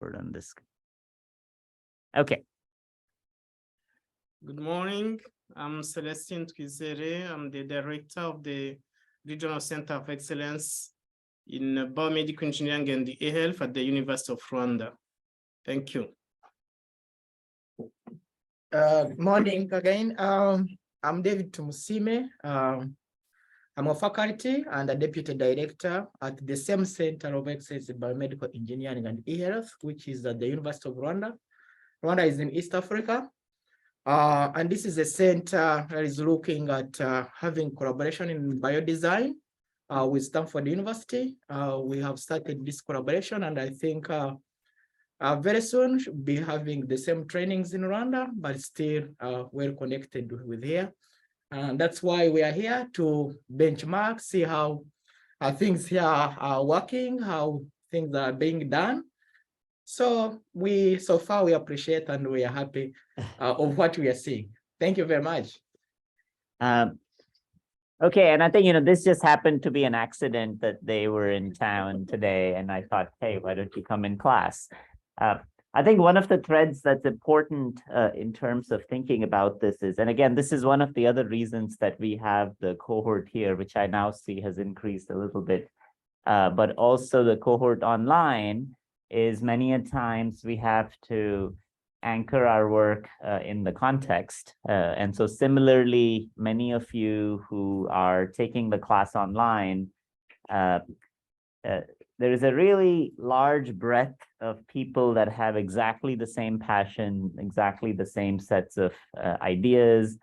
dashboard on this. Okay. Good morning. I'm Celestine Twizere. I'm the director of the Regional Center of Excellence in Biomedical Engineering and e-health at the University of Rwanda. Thank you. Morning again. I'm David Tumusime. I'm a faculty and a deputy director at the same Center of Excellence in Biomedical Engineering and e-health, which is at the University of Rwanda. Rwanda is in East Africa. And this is a center that is looking at having collaboration in biodesign with Stanford University. We have started this collaboration, and I think very soon should be having the same trainings in Rwanda, but still well connected with here. And that's why we are here to benchmark, see how things here are working, how things are being done. So far we appreciate and we are happy of what we are seeing. Thank you very much. Okay, and I think, this just happened to be an accident that they were in town today, and I thought, hey, why don't you come in class? I think one of the threads that's important in terms of thinking about this is, and again, this is one of the other reasons that we have the cohort here, which I now see has increased a little bit, but also the cohort online is many a times we have to anchor our work in the context. And so similarly, many of you who are taking the class online, there is a really large breadth of people that have exactly the same passion, exactly the same sets of ideas.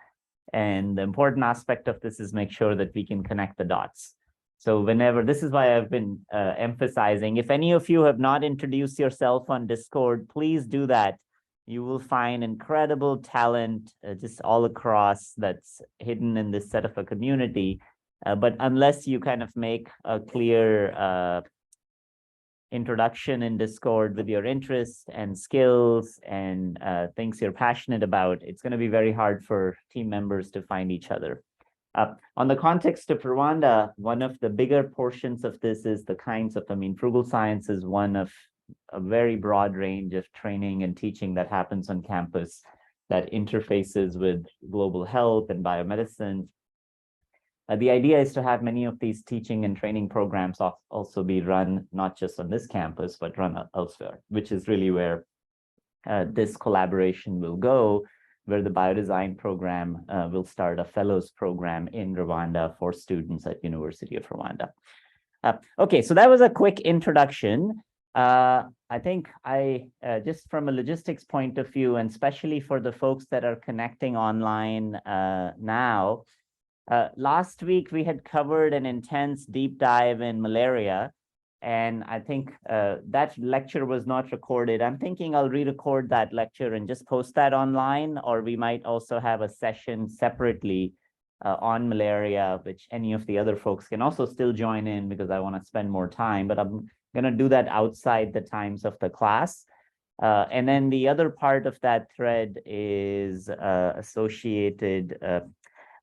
And the important aspect of this is make sure that we can connect the dots. So this is why I've been emphasizing, if any of you have not introduced yourself on Discord, please do that. You will find incredible talent just all across that's hidden in this set of a community. But unless you kind of make a clear introduction in Discord with your interests and skills and things you're passionate about, it's going to be very hard for team members to find each other. On the context of Rwanda, one of the bigger portions of this is the kinds of, Frugal Science is one of a very broad range of training and teaching that happens on campus that interfaces with global health and biomedicine. The idea is to have many of these teaching and training programs also be run not just on this campus, but run elsewhere, which is really where this collaboration will go, where the biodesign program will start a fellows program in Rwanda for students at University of Rwanda. Okay, so that was a quick introduction. I think just from a logistics point of view, and especially for the folks that are connecting online now, last week we had covered an intense deep dive in malaria. And I think that lecture was not recorded. I'm thinking I'll re-record that lecture and just post that online, or we might also have a session separately on malaria, which any of the other folks can also still join in because I want to spend more time, but I'm going to do that outside the times of the class. And then the other part of that thread is associated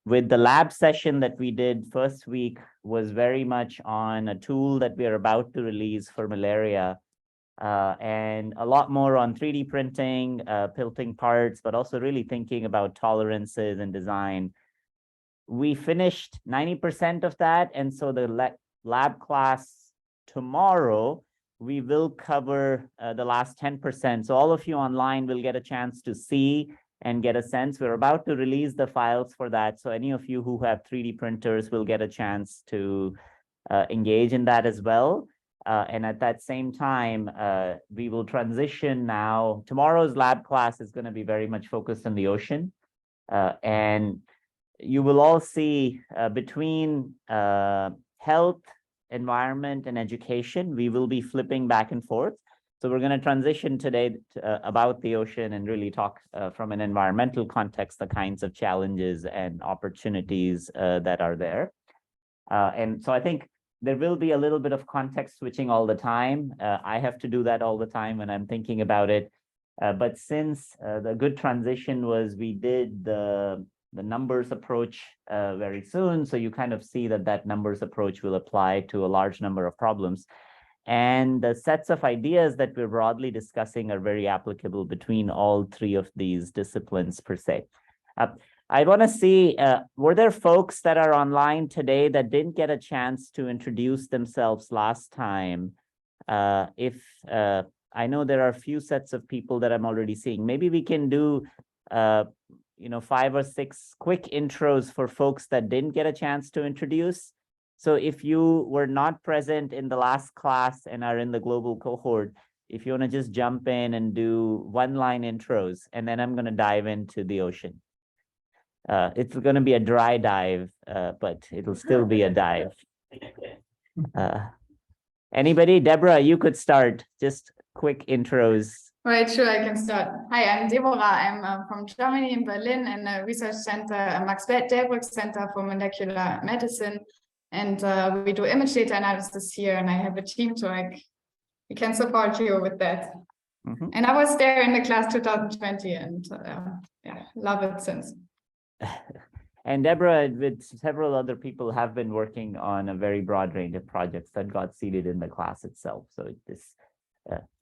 with the lab session that we did first week was very much on a tool that we are about to release for malaria, and a lot more on 3D printing, pilting parts, but also really thinking about tolerances and design. We finished 90% of that, and so the lab class tomorrow, we will cover the last 10%. So all of you online will get a chance to see and get a sense. We're about to release the files for that. So any of you who have 3D printers will get a chance to engage in that as well. And at that same time, we will transition now. Tomorrow's lab class is going to be very much focused on the ocean. And you will all see between health, environment, and education, we will be flipping back and forth. So we're going to transition today about the ocean and really talk from an environmental context, the kinds of challenges and opportunities that are there. And so I think there will be a little bit of context switching all the time. I have to do that all the time when I'm thinking about it. But since the good transition was we did the numbers approach very soon, so you kind of see that numbers approach will apply to a large number of problems. And the sets of ideas that we're broadly discussing are very applicable between all three of these disciplines per se. I want to see, were there folks that are online today that didn't get a chance to introduce themselves last time? I know there are a few sets of people that I'm already seeing. Maybe we can do, 5 or 6 quick intros for folks that didn't get a chance to introduce. So if you were not present in the last class and are in the global cohort, if you want to just jump in and do one-line intros, and then I'm going to dive into the ocean. It's going to be a dry dive, but it'll still be a dive. Anybody? Deborah, you could start. Just quick intros. Right, sure, I can start. Hi, I'm Deborah. I'm from Germany, in Berlin, in a research center, Max Delbrück Center for Molecular Medicine. And we do image data analysis here, and I have a team, so we can support you with that. Mm-hmm. And I was there in the class 2020, and love it since. And Deborah, with several other people, have been working on a very broad range of projects that got seeded in the class itself. So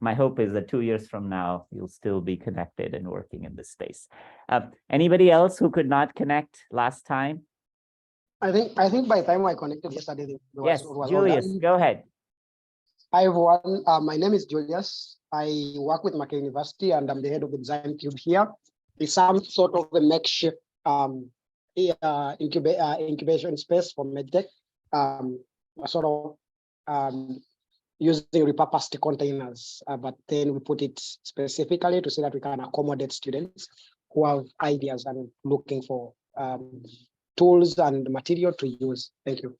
my hope is that 2 years from now, you'll still be connected and working in this space. Anybody else who could not connect last time? I think by the time I connected yesterday, Yes, Julius, go ahead. Hi everyone, my name is Julius. I work with Mackay University and I'm the head of the design cube here. It's some sort of a makeshift incubation space for medtech, using repurposed containers, but then we put it specifically to say that we can accommodate students who have ideas and looking for tools and material to use. Thank you.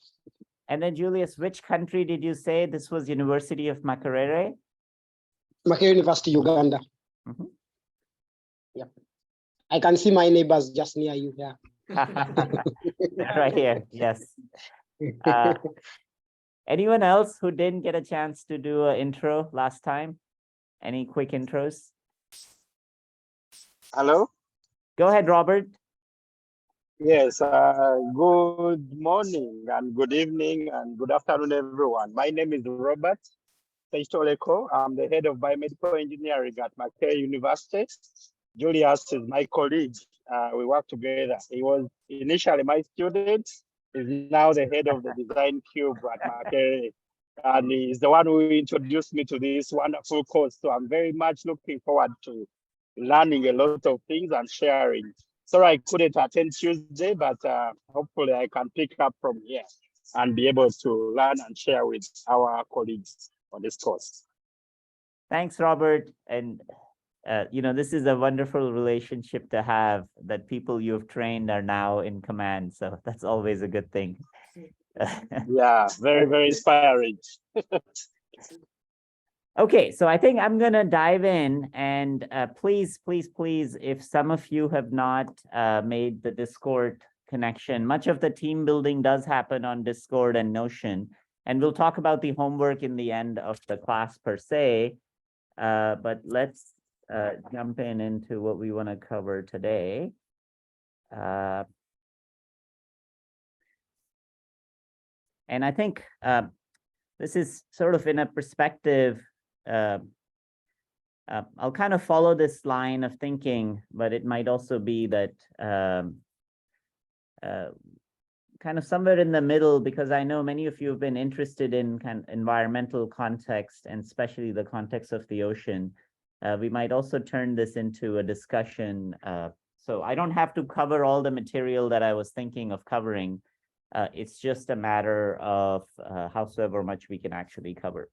And then Julius, which country did you say this was? University of Makerere? Makerere University, Uganda. Mm-hmm. Yeah. I can see my neighbors just near you here. Right here, yes. Anyone else who didn't get a chance to do an intro last time? Any quick intros? Hello? Go ahead, Robert. Yes, good morning and good evening and good afternoon, everyone. My name is Robert Seitoleko. I'm the head of biomedical engineering at Makerere University. Julius is my colleague. We work together. He was initially my student, is now the head of the design cube at Makerere. And he's the one who introduced me to this wonderful course. So I'm very much looking forward to learning a lot of things and sharing. Sorry, I couldn't attend Tuesday, but hopefully I can pick up from here and be able to learn and share with our colleagues on this course. Thanks, Robert. And this is a wonderful relationship to have, that people you've trained are now in command. So that's always a good thing. Yeah, very, very inspiring. Okay, so I think I'm going to dive in, and please, if some of you have not made the Discord connection, much of the team building does happen on Discord and Notion, and we'll talk about the homework in the end of the class per se, but let's jump into what we want to cover today. And I think this is sort of in a perspective. I'll kind of follow this line of thinking, but it might also be that kind of somewhere in the middle, because I know many of you have been interested in kind of environmental context, and especially the context of the ocean. We might also turn this into a discussion. So I don't have to cover all the material that I was thinking of covering. It's just a matter of howsoever much we can actually cover.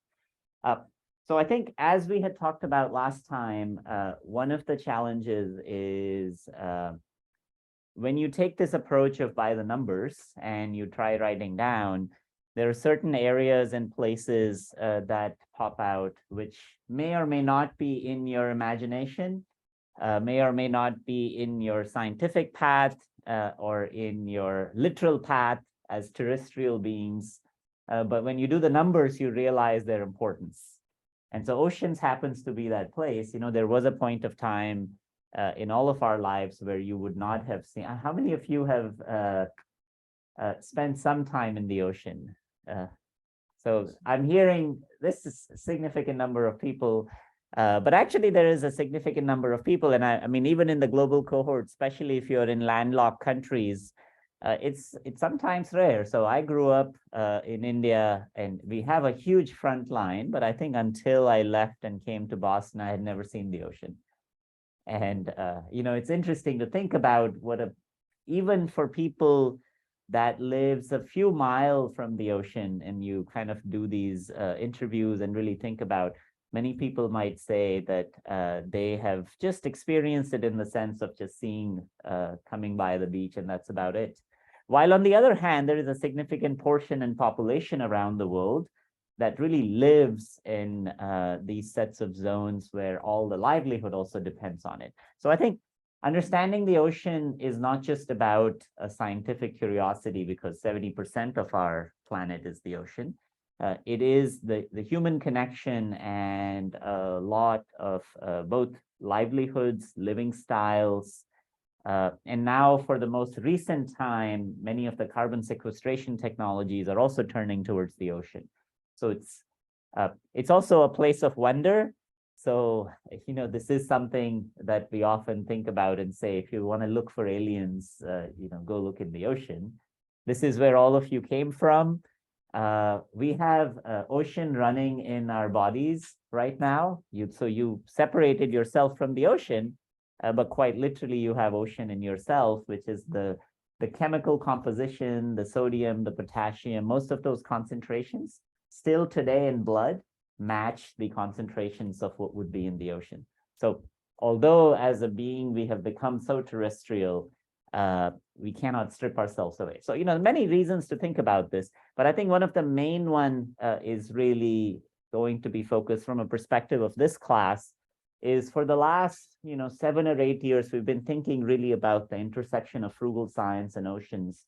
So I think, as we had talked about last time, one of the challenges is when you take this approach of by the numbers and you try writing down, there are certain areas and places that pop out, which may or may not be in your imagination, may or may not be in your scientific path or in your literal path as terrestrial beings. But when you do the numbers, you realize their importance. And so oceans happens to be that place. There was a point of time in all of our lives where you would not have seen. How many of you have spent some time in the ocean? So I'm hearing this is a significant number of people, but actually there is a significant number of people. And I mean, even in the global cohort, especially if you're in landlocked countries, it's sometimes rare. So I grew up in India and we have a huge front line, but I think until I left and came to Boston, I had never seen the ocean. And, it's interesting to think about even for people that lives a few miles from the ocean, and you kind of do these interviews and really think about, many people might say that they have just experienced it in the sense of just seeing, coming by the beach, and that's about it. While on the other hand, there is a significant portion and population around the world that really lives in these sets of zones where all the livelihood also depends on it. So I think understanding the ocean is not just about a scientific curiosity, because 70% of our planet is the ocean. It is the human connection and a lot of both livelihoods, living styles, and now for the most recent time, many of the carbon sequestration technologies are also turning towards the ocean. So it's also a place of wonder. So, this is something that we often think about and say, if you want to look for aliens, go look in the ocean. This is where all of you came from. We have ocean running in our bodies right now. So you separated yourself from the ocean, but quite literally you have ocean in yourself, which is the chemical composition, the sodium, the potassium, most of those concentrations still today in blood match the concentrations of what would be in the ocean. So although as a being we have become so terrestrial, we cannot strip ourselves away. So, many reasons to think about this, but I think one of the main one is really going to be focused from a perspective of this class is for the last, 7 or 8 years, we've been thinking really about the intersection of frugal science and oceans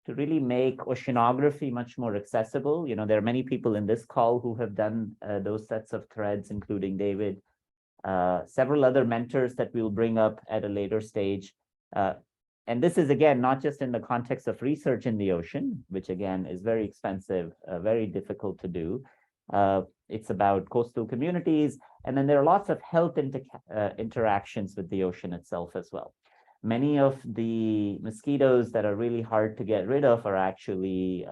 to really make oceanography much more accessible. There are many people in this call who have done those sets of threads, including David, several other mentors that we'll bring up at a later stage. And this is, again, not just in the context of research in the ocean, which, again, is very expensive, very difficult to do. It's about coastal communities. And then there are lots of health interactions with the ocean itself as well. Many of the mosquitoes that are really hard to get rid of are actually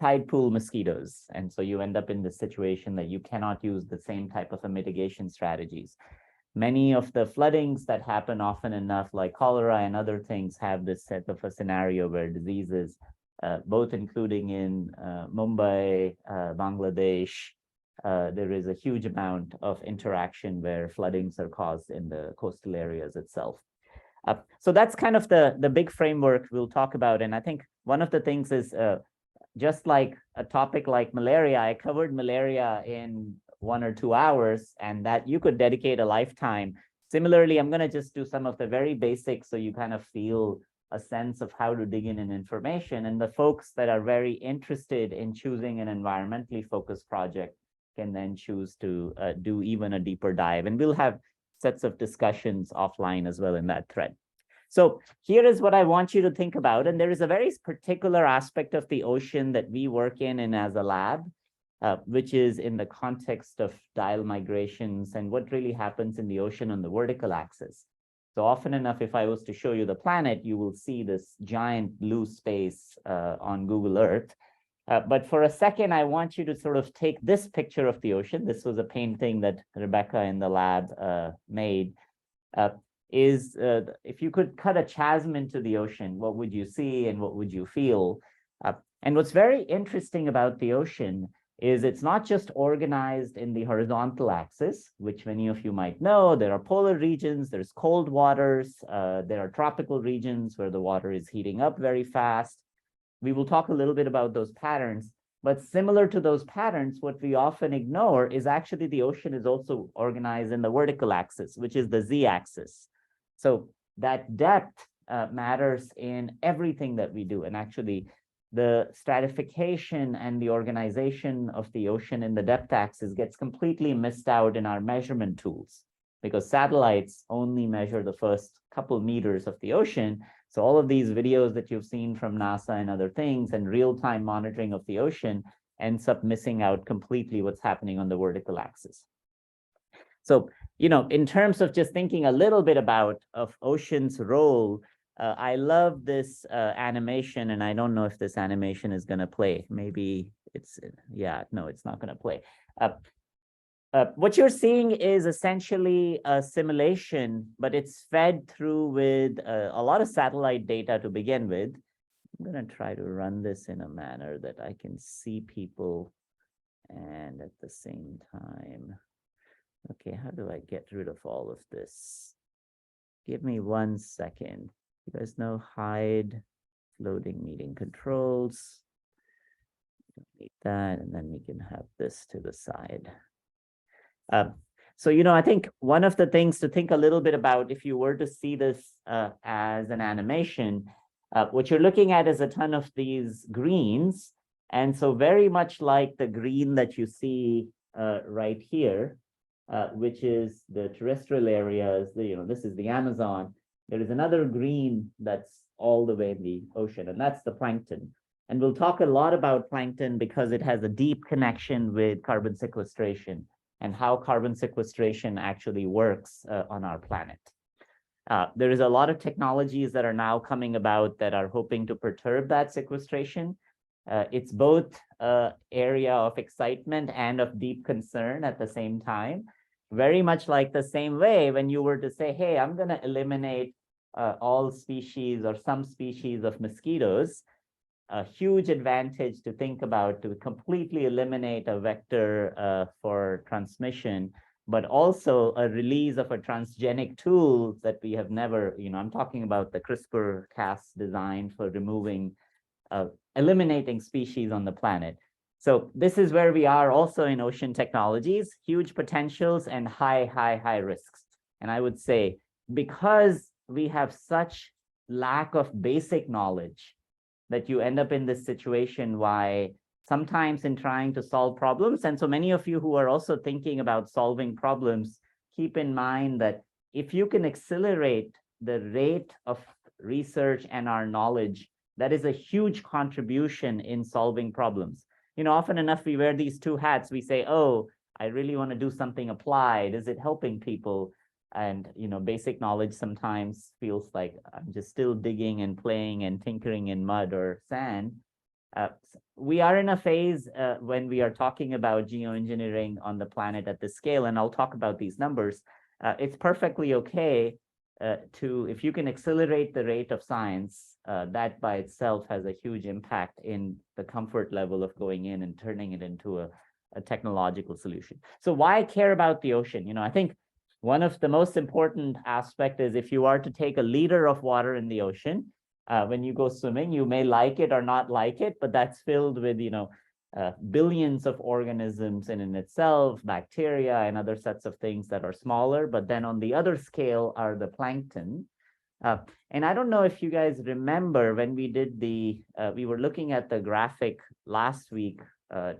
tide pool mosquitoes. And so you end up in the situation that you cannot use the same type of mitigation strategies. Many of the floodings that happen often enough, like cholera and other things, have this set of a scenario where diseases, both including in Mumbai, Bangladesh, there is a huge amount of interaction where floodings are caused in the coastal areas itself. So that's kind of the big framework we'll talk about. And I think one of the things is just like a topic like malaria, I covered malaria in 1 or 2 hours, and that you could dedicate a lifetime. Similarly, I'm going to just do some of the very basics so you kind of feel a sense of how to dig in information. And the folks that are very interested in choosing an environmentally focused project can then choose to do even a deeper dive. And we'll have sets of discussions offline as well in that thread. So here is what I want you to think about. And there is a very particular aspect of the ocean that we work in and as a lab, which is in the context of diel migrations and what really happens in the ocean on the vertical axis. So often enough, if I was to show you the planet, you will see this giant blue space on Google Earth. But for a second, I want you to sort of take this picture of the ocean. This was a painting that Rebecca in the lab made. If you could cut a chasm into the ocean, what would you see and what would you feel? And what's very interesting about the ocean is it's not just organized in the horizontal axis, which many of you might know. There are polar regions, there's cold waters, there are tropical regions where the water is heating up very fast. We will talk a little bit about those patterns, but similar to those patterns, what we often ignore is actually the ocean is also organized in the vertical axis, which is the z-axis. So that depth matters in everything that we do. And actually, the stratification and the organization of the ocean in the depth axis gets completely missed out in our measurement tools, because satellites only measure the first couple meters of the ocean. So all of these videos that you've seen from NASA and other things and real-time monitoring of the ocean ends up missing out completely what's happening on the vertical axis. So, you know, in terms of just thinking a little bit about ocean's role, I love this animation, and I don't know if this animation is going to play. Maybe it's, yeah, no, it's not going to play. What you're seeing is essentially a simulation, but it's fed through with a lot of satellite data to begin with. I'm going to try to run this in a manner that I can see people and at the same time. Okay, how do I get rid of all of this? Give me 1 second. You guys know hide loading meeting controls. Don't need that, and then we can have this to the side. So, you know, I think one of the things to think a little bit about, if you were to see this as an animation, what you're looking at is a ton of these greens. And so very much like the green that you see right here, which is the terrestrial areas, you know, this is the Amazon. There is another green that's all the way in the ocean, and that's the plankton. And we'll talk a lot about plankton because it has a deep connection with carbon sequestration and how carbon sequestration actually works on our planet. There is a lot of technologies that are now coming about that are hoping to perturb that sequestration. It's both an area of excitement and of deep concern at the same time. Very much like the same way when you were to say, hey, I'm going to eliminate all species or some species of mosquitoes, a huge advantage to think about to completely eliminate a vector for transmission, but also a release of a transgenic tool that we have never, you know, I'm talking about the CRISPR-Cas design for removing, eliminating species on the planet. So this is where we are also in ocean technologies, huge potentials and high risks. And I would say, because we have such lack of basic knowledge, that you end up in this situation why sometimes in trying to solve problems, and so many of you who are also thinking about solving problems, keep in mind that if you can accelerate the rate of research and our knowledge, that is a huge contribution in solving problems. You know, often enough, we wear these two hats. We say, oh, I really want to do something applied. Is it helping people? And, you know, basic knowledge sometimes feels like I'm just still digging and playing and tinkering in mud or sand. We are in a phase when we are talking about geoengineering on the planet at this scale, and I'll talk about these numbers. It's perfectly okay if you can accelerate the rate of science, that by itself has a huge impact in the comfort level of going in and turning it into a technological solution. So why care about the ocean? You know, I think one of the most important aspects is if you are to take a liter of water in the ocean, when you go swimming, you may like it or not like it, but that's filled with, you know, billions of organisms in itself, bacteria and other sets of things that are smaller. But then on the other scale are the plankton. And I don't know if you guys remember when we did we were looking at the graphic last week,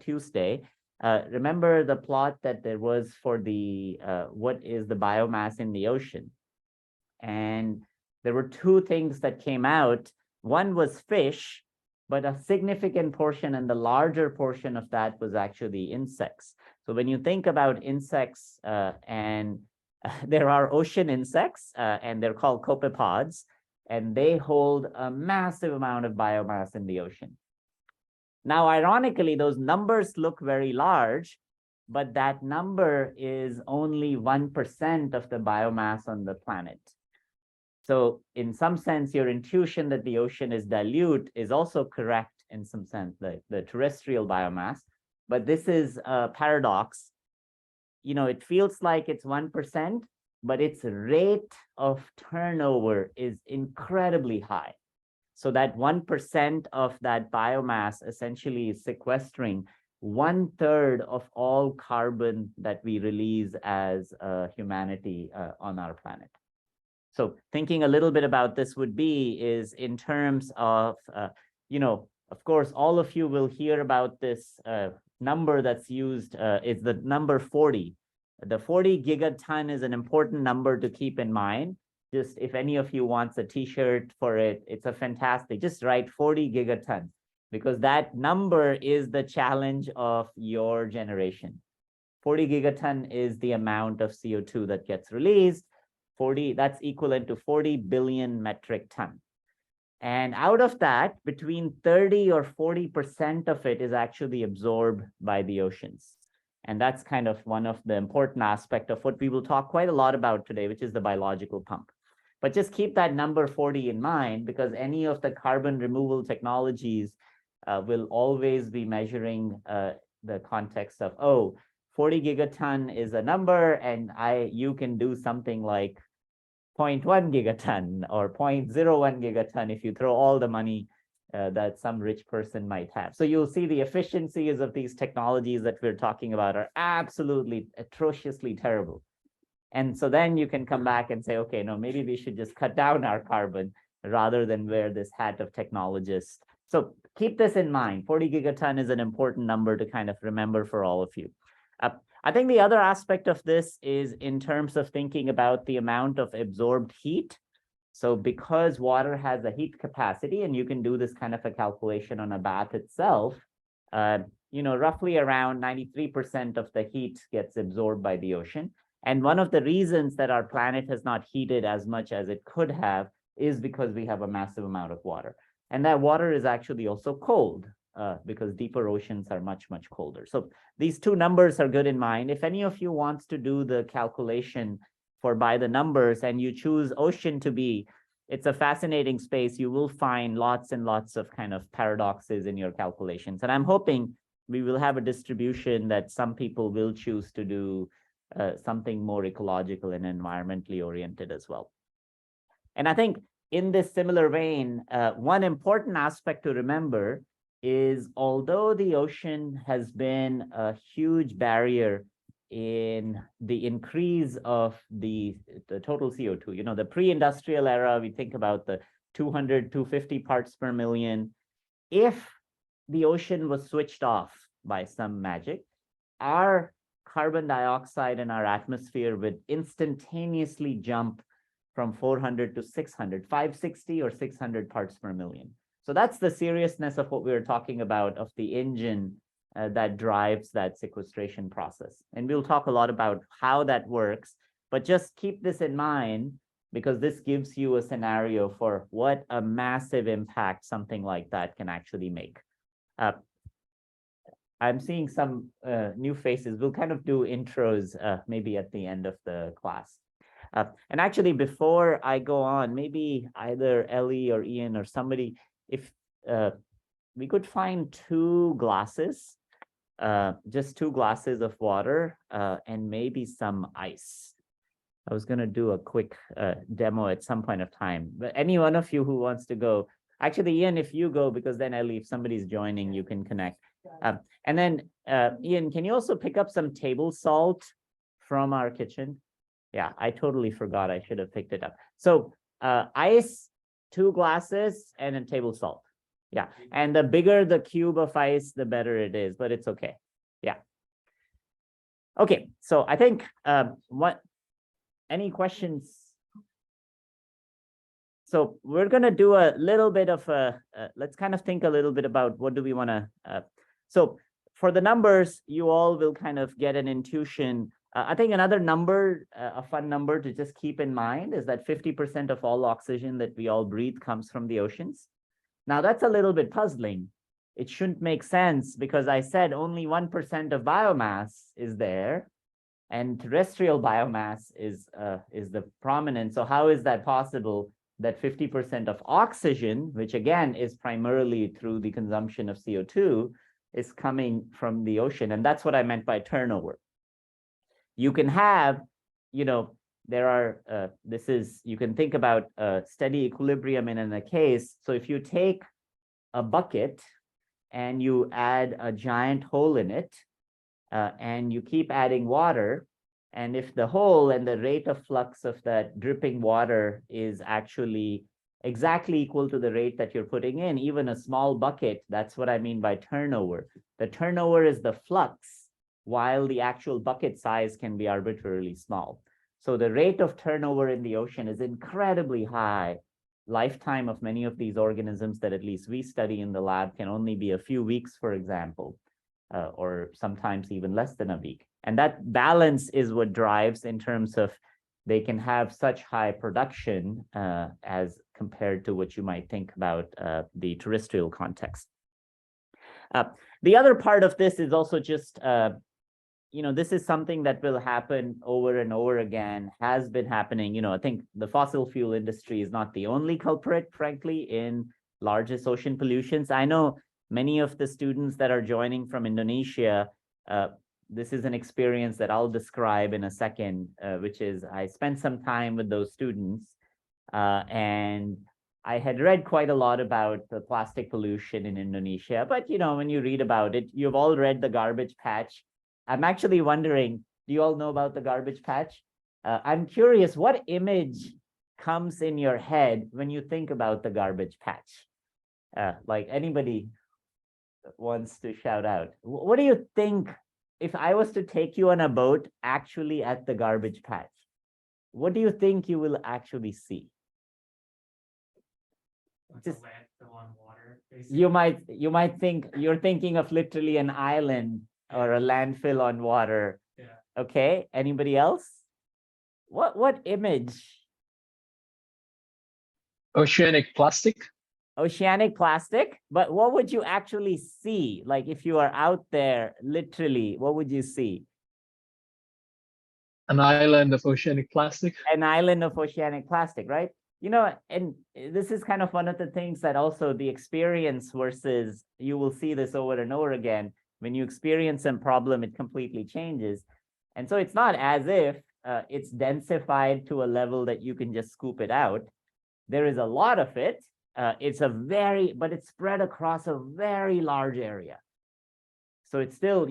Tuesday. Remember the plot that there was for the what is the biomass in the ocean? And there were two things that came out. One was fish, but a significant portion and the larger portion of that was actually insects. So when you think about insects, and there are ocean insects, and they're called copepods, and they hold a massive amount of biomass in the ocean. Now, ironically, those numbers look very large, but that number is only 1% of the biomass on the planet. So in some sense, your intuition that the ocean is dilute is also correct in some sense, the terrestrial biomass. But this is a paradox. You know, it feels like it's 1%, but its rate of turnover is incredibly high. So that 1% of that biomass essentially is sequestering 1/3 of all carbon that we release as humanity on our planet. So thinking a little bit about this would be is in terms of, you know, of course, all of you will hear about this number that's used is the number 40. The 40 gigaton is an important number to keep in mind. Just if any of you wants a t-shirt for it, it's a fantastic, just write 40 gigatons. because that number is the challenge of your generation. 40 gigaton is the amount of CO2 that gets released. 40, that's equivalent to 40 billion metric ton. And out of that, between 30 or 40% of it is actually absorbed by the oceans. And that's kind of one of the important aspects of what we will talk quite a lot about today, which is the biological pump. But just keep that number 40 in mind, because any of the carbon removal technologies will always be measuring the context of, oh, 40 gigaton is a number, and you can do something like 0.1 gigaton or 0.01 gigaton if you throw all the money that some rich person might have. So you'll see the efficiencies of these technologies that we're talking about are absolutely atrociously terrible. And so then you can come back and say, okay, no, maybe we should just cut down our carbon rather than wear this hat of technologist. So keep this in mind. 40 gigaton is an important number to kind of remember for all of you. I think the other aspect of this is in terms of thinking about the amount of absorbed heat. So because water has a heat capacity, and you can do this kind of a calculation on a bath itself, roughly around 93% of the heat gets absorbed by the ocean. And one of the reasons that our planet has not heated as much as it could have is because we have a massive amount of water. And that water is actually also cold because deeper oceans are much, much colder. So these two numbers are good in mind. If any of you wants to do the calculation by the numbers and you choose ocean to be, it's a fascinating space. You will find lots and lots of kind of paradoxes in your calculations. And I'm hoping we will have a distribution that some people will choose to do something more ecological and environmentally oriented as well. And I think in this similar vein, one important aspect to remember is, although the ocean has been a huge barrier in the increase of the total CO2, the pre-industrial era, we think about the 200, 250 parts per million. If the ocean was switched off by some magic, our carbon dioxide in our atmosphere would instantaneously jump from 400 to 600, 560 or 600 parts per million. So that's the seriousness of what we were talking about, of the engine that drives that sequestration process. And we'll talk a lot about how that works, but just keep this in mind, because this gives you a scenario for what a massive impact something like that can actually make. I'm seeing some new faces. We'll kind of do intros maybe at the end of the class. And actually, before I go on, maybe either Ellie or Ian or somebody, if we could find two glasses, just two glasses of water and maybe some ice. I was going to do a quick demo at some point of time, but any one of you who wants to go, actually, Ian, if you go, because then Ellie, if somebody's joining, you can connect. And then Ian, can you also pick up some table salt from our kitchen? Yeah, I totally forgot. I should have picked it up. So ice, 2 glasses, and then table salt. Yeah, and the bigger the cube of ice, the better it is, but it's okay. Yeah. Okay, so I think any questions? So we're going to do a little bit of let's kind of think a little bit about what do we want to, so for the numbers, you all will kind of get an intuition. I think another number, a fun number to just keep in mind, is that 50% of all oxygen that we all breathe comes from the oceans. Now that's a little bit puzzling. It shouldn't make sense, because I said only 1% of biomass is there, and terrestrial biomass is the prominent. So how is that possible that 50% of oxygen, which again is primarily through the consumption of CO2, is coming from the ocean? And that's what I meant by turnover. You can have, there are, you can think about a steady equilibrium in a case. So if you take a bucket and you add a giant hole in it, and you keep adding water, and if the hole and the rate of flux of that dripping water is actually exactly equal to the rate that you're putting in, even a small bucket, that's what I mean by turnover. The turnover is the flux, while the actual bucket size can be arbitrarily small. So the rate of turnover in the ocean is incredibly high. lifetime of many of these organisms that at least we study in the lab can only be a few weeks, for example, or sometimes even less than a week. And that balance is what drives in terms of they can have such high production as compared to what you might think about the terrestrial context. The other part of this is also just, this is something that will happen over and over again, has been happening. I think the fossil fuel industry is not the only culprit, frankly, in largest ocean pollutions. I know many of the students that are joining from Indonesia, this is an experience that I'll describe in a second, which is I spent some time with those students and I had read quite a lot about the plastic pollution in Indonesia, but when you read about it, you've all read the garbage patch. I'm actually wondering, do you all know about the garbage patch? I'm curious, what image comes in your head when you think about the garbage patch? Like anybody wants to shout out. What do you think if I was to take you on a boat actually at the garbage patch? What do you think you will actually see? Just, on water, you might think you're thinking of literally an island or a landfill on water. Yeah. Okay. Anybody else? What image? Oceanic plastic. Oceanic plastic, but what would you actually see? Like if you are out there, literally, what would you see? An island of oceanic plastic. An island of oceanic plastic, right? And this is kind of one of the things that also the experience versus, you will see this over and over again. When you experience some problem, it completely changes. And so it's not as if it's densified to a level that you can just scoop it out. There is a lot of it. But it's spread across a very large area. So it's still,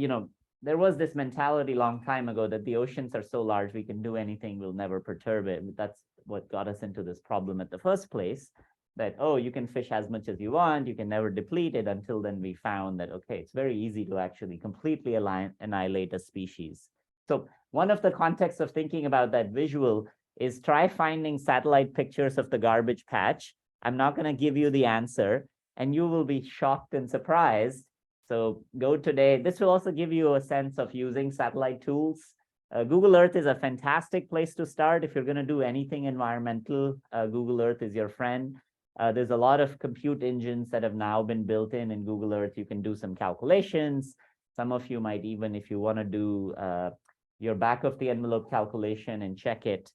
there was this mentality a long time ago that the oceans are so large, we can do anything, we'll never perturb it. That's what got us into this problem at the first place, that, oh, you can fish as much as you want, you can never deplete it. Until then we found that, okay, it's very easy to actually completely annihilate a species. So one of the contexts of thinking about that visual is try finding satellite pictures of the garbage patch. I'm not going to give you the answer, and you will be shocked and surprised. So go today. This will also give you a sense of using satellite tools. Google Earth is a fantastic place to start. If you're going to do anything environmental, Google Earth is your friend. There's a lot of compute engines that have now been built in Google Earth. You can do some calculations. Some of you might even, if you want to do your back of the envelope calculation and check it.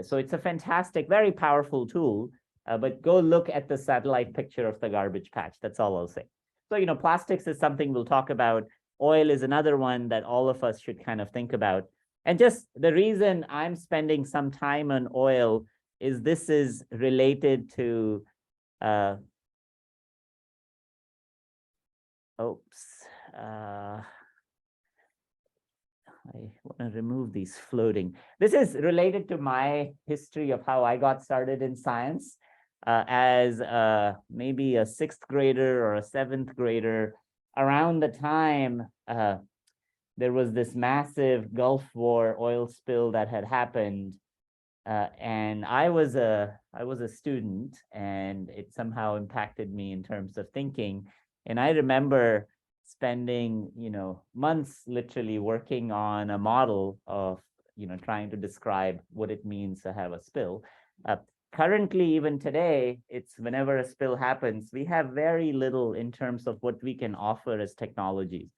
So it's a fantastic, very powerful tool. But go look at the satellite picture of the garbage patch. That's all I'll say. So, plastics is something we'll talk about. Oil is another one that all of us should kind of think about. And just the reason I'm spending some time on oil is this is related to, I want to remove these floating. This is related to my history of how I got started in science. As maybe a 6th grader or a 7th grader, around the time there was this massive Gulf War oil spill that had happened, and I was a student, and it somehow impacted me in terms of thinking. And I remember spending months literally working on a model of trying to describe what it means to have a spill. Currently, even today, it's whenever a spill happens, we have very little in terms of what we can offer as technologies.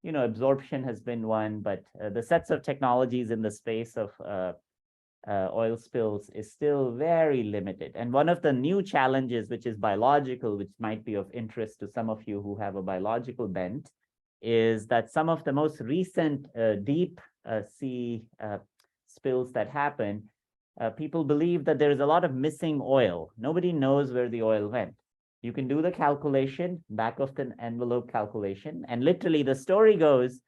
Absorption has been one, but the sets of technologies in the space of oil spills is still very limited. And one of the new challenges, which is biological, which might be of interest to some of you who have a biological bent, is that some of the most recent deep sea spills that happen, people believe that there is a lot of missing oil. Nobody knows where the oil went. You can do the calculation, back of the envelope calculation, and literally the story goes,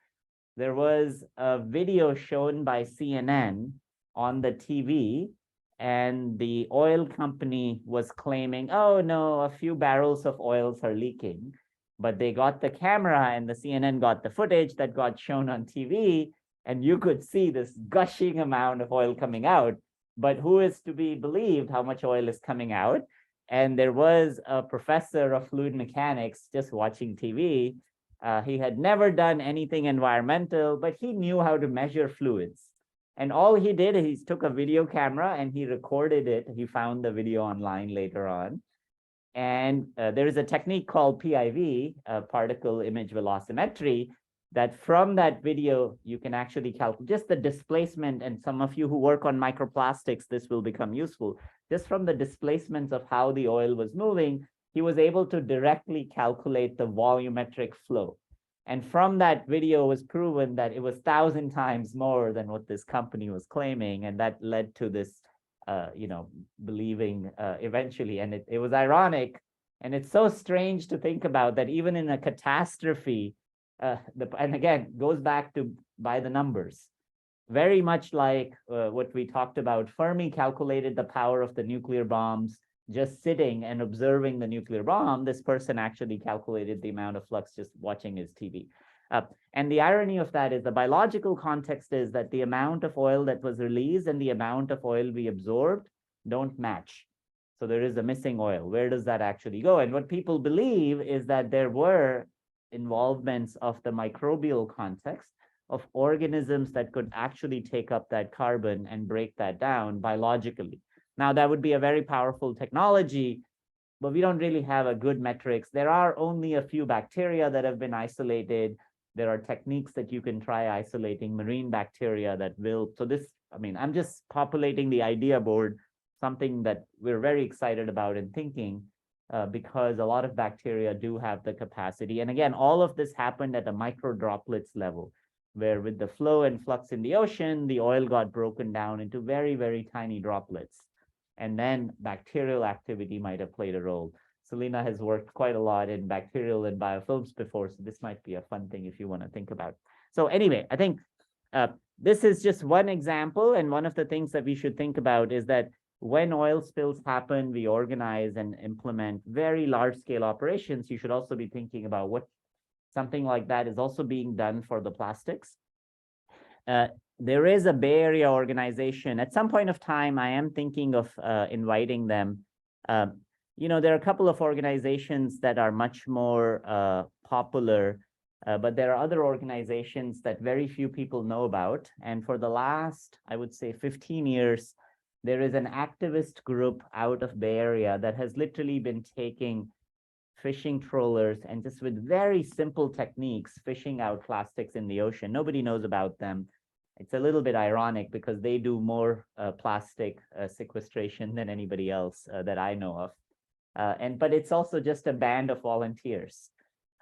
there was a video shown by CNN on the TV, and the oil company was claiming, oh no, a few barrels of oils are leaking. But they got the camera, and the CNN got the footage that got shown on TV, and you could see this gushing amount of oil coming out. But who is to be believed how much oil is coming out? And there was a professor of fluid mechanics just watching TV. He had never done anything environmental, but he knew how to measure fluids. And all he did is he took a video camera and he recorded it. He found the video online later on. And there is a technique called PIV, particle image velocimetry, that from that video, you can actually calculate just the displacement. And some of you who work on microplastics, this will become useful. Just from the displacements of how the oil was moving, he was able to directly calculate the volumetric flow. And from that video was proven that it was 1,000 times more than what this company was claiming. And that led to this, believing eventually. And it was ironic. And it's so strange to think about that even in a catastrophe, and again, goes back to by the numbers. Very much like what we talked about, Fermi calculated the power of the nuclear bombs just sitting and observing the nuclear bomb. This person actually calculated the amount of flux just watching his TV. And the irony of that is the biological context is that the amount of oil that was released and the amount of oil we absorbed don't match. So there is a missing oil. Where does that actually go? And what people believe is that there were involvements of the microbial context of organisms that could actually take up that carbon and break that down biologically. Now, that would be a very powerful technology, but we don't really have a good metrics. There are only a few bacteria that have been isolated. There are techniques that you can try isolating marine bacteria that will, so this, I'm just populating the idea board, something that we're very excited about and thinking because a lot of bacteria do have the capacity. And again, all of this happened at a micro droplets level, where with the flow and flux in the ocean, the oil got broken down into very, very tiny droplets. And then bacterial activity might have played a role. Selena has worked quite a lot in bacterial and biofilms before, so this might be a fun thing if you want to think about. So anyway, I think this is just one example. And one of the things that we should think about is that when oil spills happen, we organize and implement very large scale operations. You should also be thinking about what something like that is also being done for the plastics. There is a Bay Area organization. At some point of time, I am thinking of inviting them. There are a couple of organizations that are much more popular, but there are other organizations that very few people know about. And for the last, I would say 15 years, there is an activist group out of Bay Area that has literally been taking fishing trawlers and just with very simple techniques, fishing out plastics in the ocean. Nobody knows about them. It's a little bit ironic because they do more plastic sequestration than anybody else that I know of. But it's also just a band of volunteers.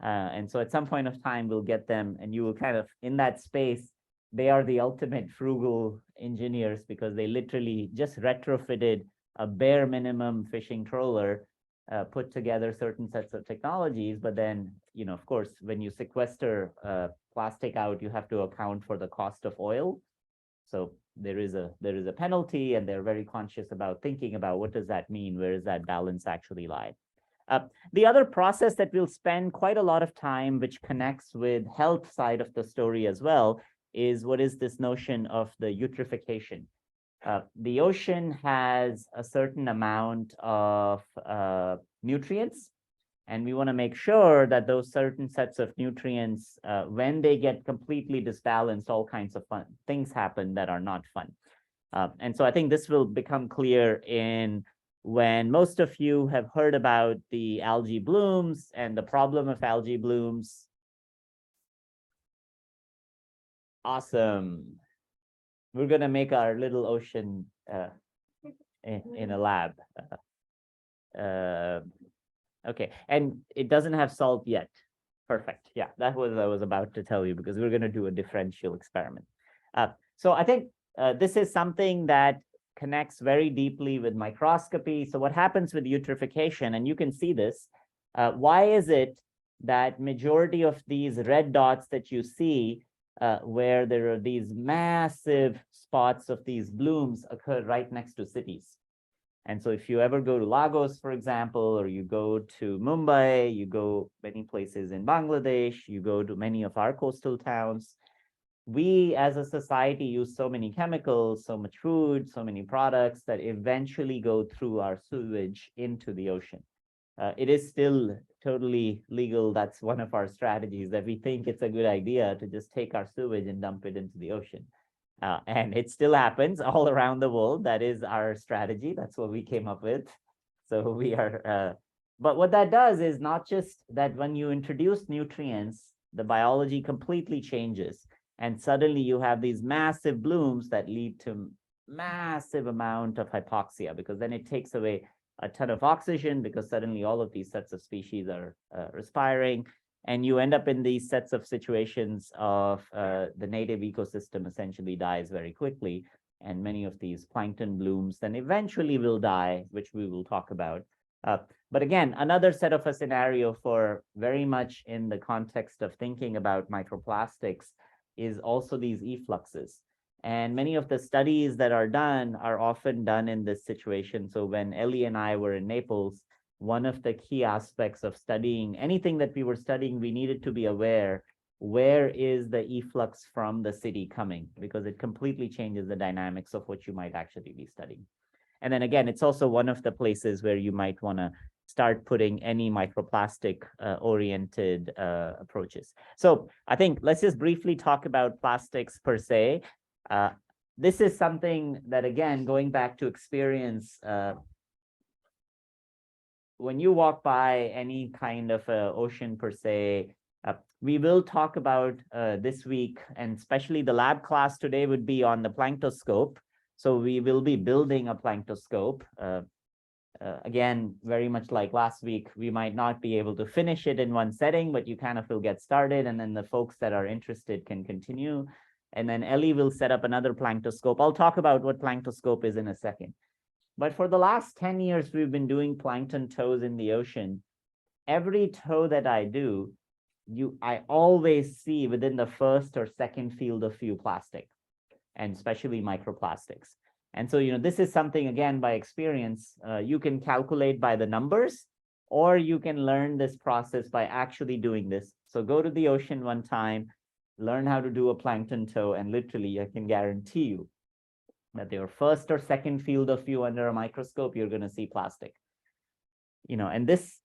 And so at some point of time, we'll get them and you will kind of, in that space, they are the ultimate frugal engineers because they literally just retrofitted a bare minimum fishing trawler, put together certain sets of technologies. But then, of course, when you sequester plastic out, you have to account for the cost of oil. So there is a penalty, and they're very conscious about thinking about what does that mean? Where does that balance actually lie? The other process that we'll spend quite a lot of time, which connects with health side of the story as well, is what is this notion of the eutrophication. The ocean has a certain amount of nutrients, and we want to make sure that those certain sets of nutrients, when they get completely disbalanced, all kinds of fun things happen that are not fun. And so I think this will become clear when most of you have heard about the algae blooms and the problem of algae blooms. Awesome. We're going to make our little ocean in a lab. Okay, and it doesn't have salt yet. Perfect. Yeah, that was what I was about to tell you because we're going to do a differential experiment. So I think this is something that connects very deeply with microscopy. So what happens with eutrophication, and you can see this, why is it that majority of these red dots that you see where there are these massive spots of these blooms occur right next to cities? And so if you ever go to Lagos, for example, or you go to Mumbai, you go many places in Bangladesh, you go to many of our coastal towns, we as a society use so many chemicals, so much food, so many products that eventually go through our sewage into the ocean. It is still totally legal. That's one of our strategies, that we think it's a good idea to just take our sewage and dump it into the ocean. And it still happens all around the world. That is our strategy. That's what we came up with. So we are, but what that does is not just that when you introduce nutrients, the biology completely changes. And suddenly you have these massive blooms that lead to massive amount of hypoxia, because then it takes away a ton of oxygen, because suddenly all of these sets of species are respiring. And you end up in these sets of situations of the native ecosystem essentially dies very quickly. And many of these plankton blooms then eventually will die, which we will talk about. But again, another set of a scenario for very much in the context of thinking about microplastics is also these effluxes. And many of the studies that are done are often done in this situation. So when Ellie and I were in Naples, one of the key aspects of studying anything that we were studying, we needed to be aware, where is the efflux from the city coming? Because it completely changes the dynamics of what you might actually be studying. And then again, it's also one of the places where you might want to start putting any microplastic oriented approaches. So I think let's just briefly talk about plastics per se. This is something that, again, going back to experience, when you walk by any kind of ocean per se, we will talk about this week, and especially the lab class today would be on the planktoscope. So we will be building a planktoscope. Again, very much like last week, we might not be able to finish it in one setting, but you kind of will get started, and then the folks that are interested can continue. And then Ellie will set up another planktoscope. I'll talk about what planktoscope is in a second. But for the last 10 years, we've been doing plankton tows in the ocean. Every tow that I do, I always see within the first or second field of view plastic, and especially microplastics. And so, this is something, again, by experience, you can calculate by the numbers, or you can learn this process by actually doing this. So go to the ocean one time, learn how to do a plankton tow, and literally, I can guarantee you that your first or second field of view under a microscope, you're going to see plastic. And this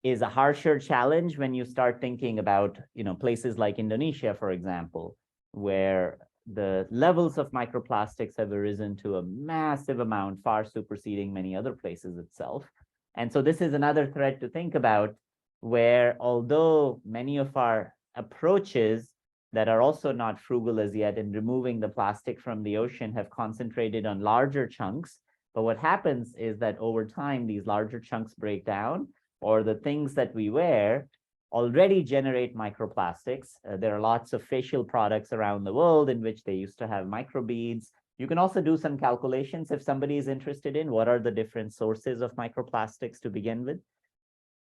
is a harsher challenge when you start thinking about, places like Indonesia, for example, where the levels of microplastics have arisen to a massive amount, far superseding many other places itself. And so this is another thread to think about, where although many of our approaches that are also not frugal as yet in removing the plastic from the ocean have concentrated on larger chunks. But what happens is that over time, these larger chunks break down, or the things that we wear already generate microplastics. There are lots of facial products around the world in which they used to have microbeads. You can also do some calculations if somebody is interested in what are the different sources of microplastics to begin with.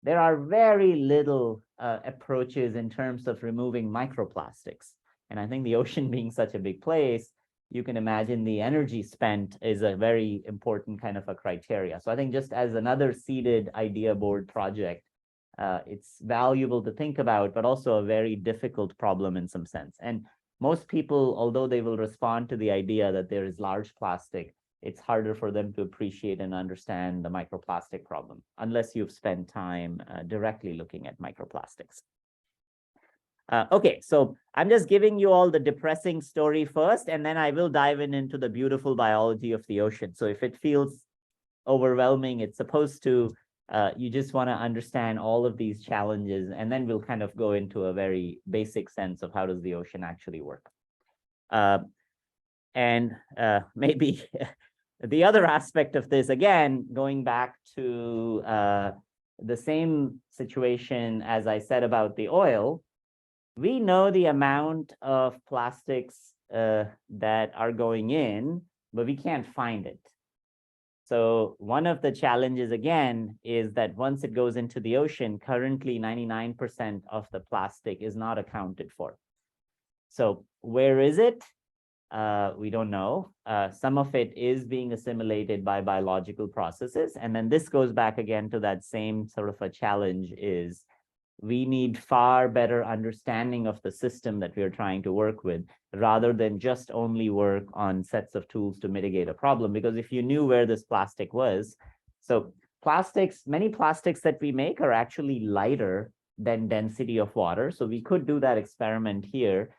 There are very little approaches in terms of removing microplastics. And I think the ocean being such a big place, you can imagine the energy spent is a very important kind of a criteria. So I think just as another seeded idea board project, it's valuable to think about, but also a very difficult problem in some sense. And most people, although they will respond to the idea that there is large plastic, it's harder for them to appreciate and understand the microplastic problem, unless you've spent time directly looking at microplastics. Okay, so I'm just giving you all the depressing story first, and then I will dive into the beautiful biology of the ocean. So if it feels overwhelming, it's supposed to, you just want to understand all of these challenges, and then we'll kind of go into a very basic sense of how does the ocean actually work. Maybe the other aspect of this, again, going back to the same situation as I said about the oil, we know the amount of plastics that are going in, but we can't find it. So one of the challenges, again, is that once it goes into the ocean, currently 99% of the plastic is not accounted for. So where is it? We don't know. Some of it is being assimilated by biological processes. And then this goes back again to that same sort of a challenge is, we need far better understanding of the system that we are trying to work with, rather than just only work on sets of tools to mitigate a problem. Because if you knew where this plastic was, so many plastics that we make are actually lighter than density of water. So we could do that experiment here.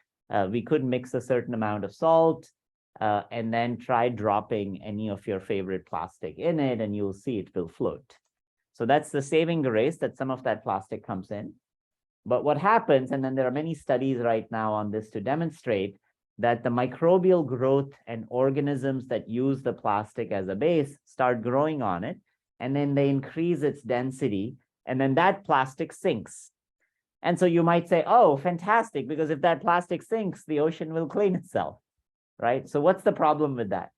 We could mix a certain amount of salt and then try dropping any of your favorite plastic in it, and you'll see it will float. So that's the saving grace, that some of that plastic comes in. But what happens, and then there are many studies right now on this to demonstrate that the microbial growth and organisms that use the plastic as a base start growing on it, and then they increase its density, and then that plastic sinks. And so you might say, oh, fantastic, because if that plastic sinks, the ocean will clean itself, right? So what's the problem with that?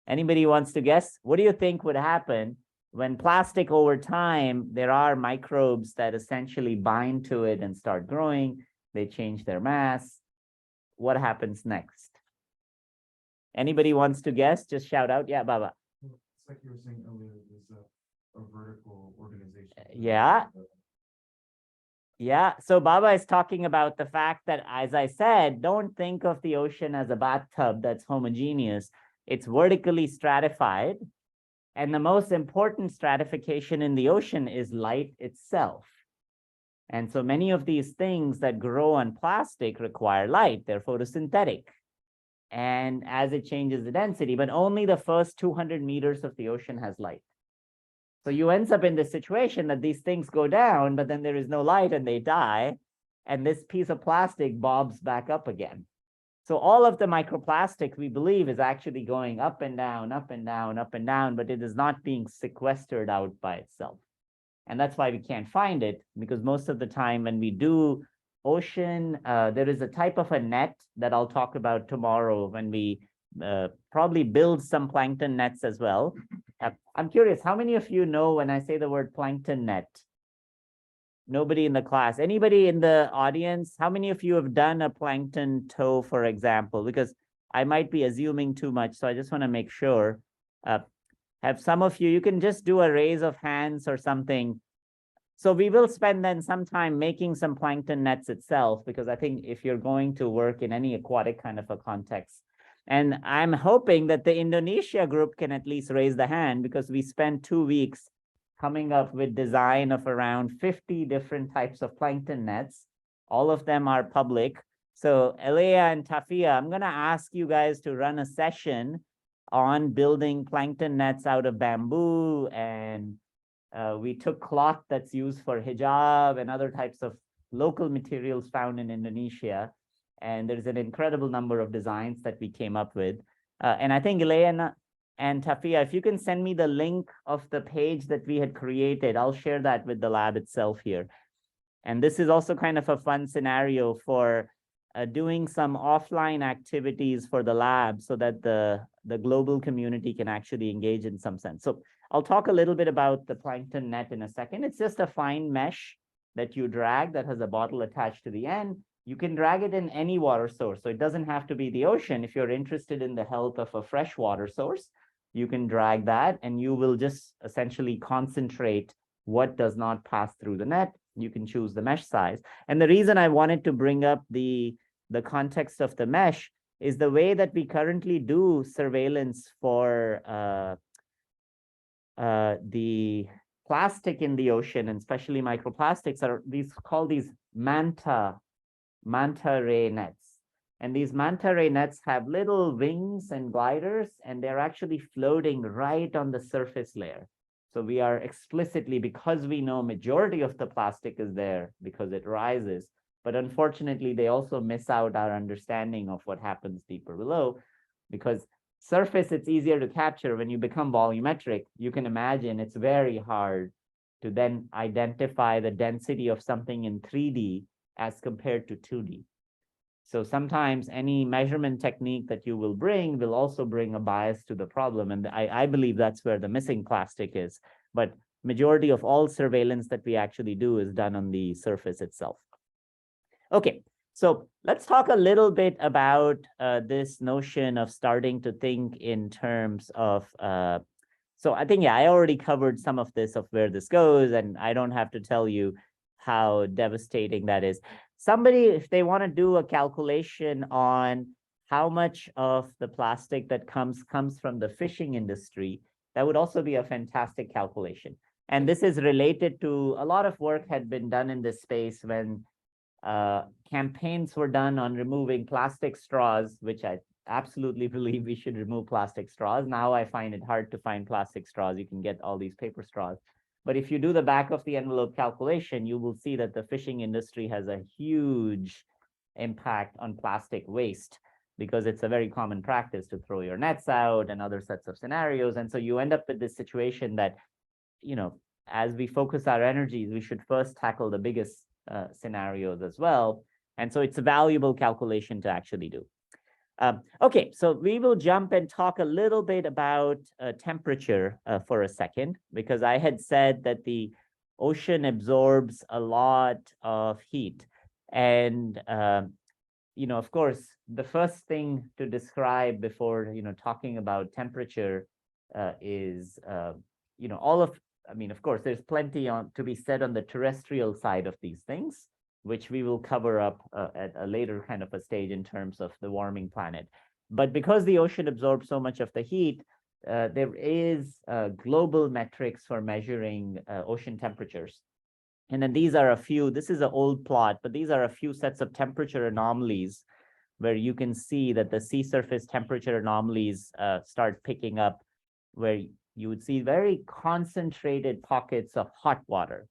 Anybody wants to guess? What do you think would happen when plastic over time, there are microbes that essentially bind to it and start growing, they change their mass. What happens next? Anybody wants to guess? Just shout out. Yeah, Baba. It's like you were saying earlier, there's a vertical organization. Yeah. Yeah, so Baba is talking about the fact that, as I said, don't think of the ocean as a bathtub that's homogeneous. It's vertically stratified. And the most important stratification in the ocean is light itself. And so many of these things that grow on plastic require light. They're photosynthetic. And as it changes the density, but only the first 200 meters of the ocean has light. So you end up in this situation that these things go down, but then there is no light and they die. And this piece of plastic bobs back up again. So all of the microplastic, we believe, is actually going up and down, up and down, up and down, but it is not being sequestered out by itself. And that's why we can't find it, because most of the time when we do ocean, there is a type of a net that I'll talk about tomorrow when we probably build some plankton nets as well. I'm curious, how many of you know when I say the word plankton net? Nobody in the class. Anybody in the audience? How many of you have done a plankton tow, for example? Because I might be assuming too much, so I just want to make sure. Have some of you, you can just do a raise of hands or something. So we will spend then some time making some plankton nets itself, because I think if you're going to work in any aquatic kind of a context, and I'm hoping that the Indonesia group can at least raise the hand, because we spent 2 weeks coming up with design of around 50 different types of plankton nets. All of them are public. So Elea and Tafia, I'm going to ask you guys to run a session on building plankton nets out of bamboo. And we took cloth that's used for hijab and other types of local materials found in Indonesia. And there's an incredible number of designs that we came up with. And I think Elea and Tafia, if you can send me the link of the page that we had created, I'll share that with the lab itself here. And this is also kind of a fun scenario for doing some offline activities for the lab, so that the global community can actually engage in some sense. So I'll talk a little bit about the plankton net in a second. It's just a fine mesh that you drag that has a bottle attached to the end. You can drag it in any water source. So it doesn't have to be the ocean. If you're interested in the health of a fresh water source, you can drag that and you will just essentially concentrate what does not pass through the net. You can choose the mesh size. And the reason I wanted to bring up the context of the mesh is the way that we currently do surveillance for the plastic in the ocean, and especially microplastics, are called these manta ray nets. And these manta ray nets have little wings and gliders, and they're actually floating right on the surface layer. So we are explicitly, because we know majority of the plastic is there because it rises, but unfortunately, they also miss out our understanding of what happens deeper below, because surface, it's easier to capture. When you become volumetric, you can imagine it's very hard to then identify the density of something in 3D as compared to 2D. So sometimes any measurement technique that you will bring will also bring a bias to the problem. And I believe that's where the missing plastic is. But majority of all surveillance that we actually do is done on the surface itself. Okay, so let's talk a little bit about this notion of starting to think in terms of, so I think, yeah, I already covered some of this, of where this goes, and I don't have to tell you how devastating that is. Somebody, if they want to do a calculation on how much of the plastic that comes from the fishing industry, that would also be a fantastic calculation. And this is related to a lot of work had been done in this space when campaigns were done on removing plastic straws, which I absolutely believe we should remove plastic straws. Now I find it hard to find plastic straws. You can get all these paper straws. But if you do the back of the envelope calculation, you will see that the fishing industry has a huge impact on plastic waste, because it's a very common practice to throw your nets out and other sets of scenarios. And so you end up with this situation that, you know, as we focus our energies, we should first tackle the biggest scenarios as well. And so it's a valuable calculation to actually do. Okay, so we will jump and talk a little bit about temperature for a second, because I had said that the ocean absorbs a lot of heat. And, you know, of course, the first thing to describe before, you know, talking about temperature is, you know, I mean, of course, there's plenty to be said on the terrestrial side of these things, which we will cover up at a later kind of a stage in terms of the warming planet. But because the ocean absorbs so much of the heat, there is global metrics for measuring ocean temperatures. And then these are a few, this is an old plot, but these are a few sets of temperature anomalies where you can see that the sea surface temperature anomalies start picking up, where you would see very concentrated pockets of hot water.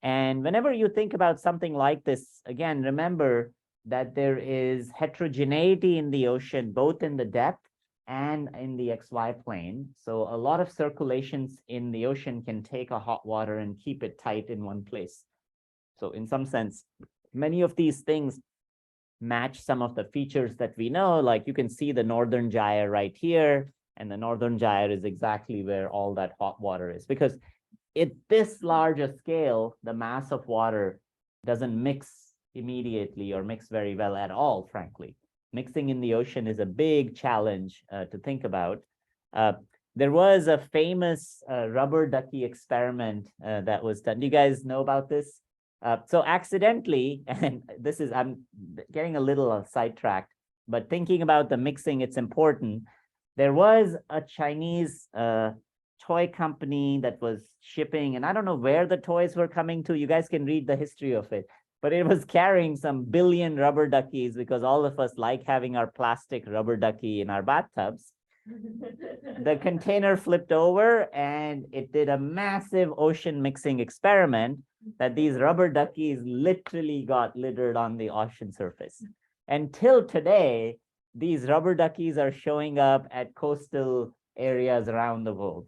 And whenever you think about something like this, again, remember that there is heterogeneity in the ocean, both in the depth and in the XY plane. So a lot of circulations in the ocean can take a hot water and keep it tight in one place. So in some sense, many of these things match some of the features that we know, like you can see the northern gyre right here, and the northern gyre is exactly where all that hot water is, because at this large a scale, the mass of water doesn't mix immediately or mix very well at all, frankly. Mixing in the ocean is a big challenge to think about. There was a famous rubber ducky experiment that was done. Do you guys know about this? So accidentally, and this is, I'm getting a little sidetracked, but thinking about the mixing, it's important. There was a Chinese toy company that was shipping, and I don't know where the toys were coming to. You guys can read the history of it, but it was carrying some billion rubber duckies, because all of us like having our plastic rubber ducky in our bathtubs. The container flipped over and it did a massive ocean mixing experiment that these rubber duckies literally got littered on the ocean surface. Until today, these rubber duckies are showing up at coastal areas around the world.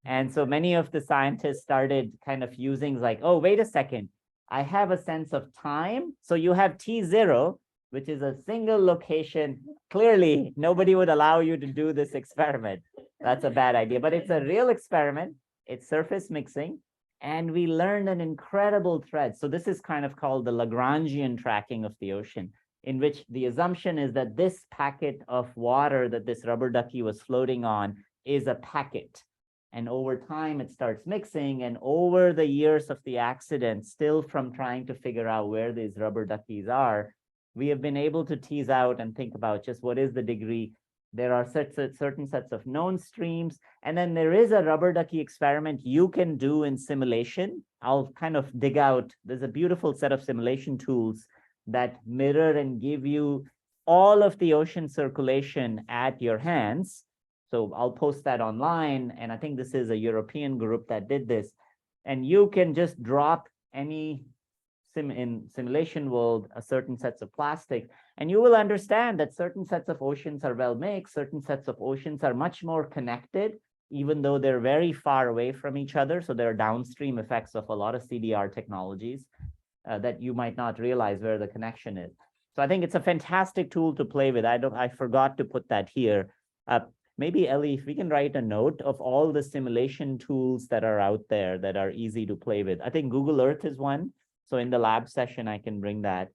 And so many of the scientists started kind of using like, oh, wait a second, I have a sense of time. So you have T0, which is a single location. Clearly, nobody would allow you to do this experiment. That's a bad idea, but it's a real experiment. It's surface mixing. And we learned an incredible thread. So this is kind of called the Lagrangian tracking of the ocean, in which the assumption is that this packet of water that this rubber ducky was floating on is a packet. And over time, it starts mixing. And over the years of the accident, still from trying to figure out where these rubber duckies are, we have been able to tease out and think about just what is the degree. There are certain sets of known streams. And then there is a rubber ducky experiment you can do in simulation. I'll kind of dig out. There's a beautiful set of simulation tools that mirror and give you all of the ocean circulation at your hands. So I'll post that online. And I think this is a European group that did this. And you can just drop any in simulation world, certain sets of plastic, and you will understand that certain sets of oceans are well mixed, certain sets of oceans are much more connected, even though they're very far away from each other. So there are downstream effects of a lot of CDR technologies that you might not realize where the connection is. So I think it's a fantastic tool to play with. I forgot to put that here. Maybe Ellie, if we can write a note of all the simulation tools that are out there that are easy to play with. I think Google Earth is one. So in the lab session, I can bring that.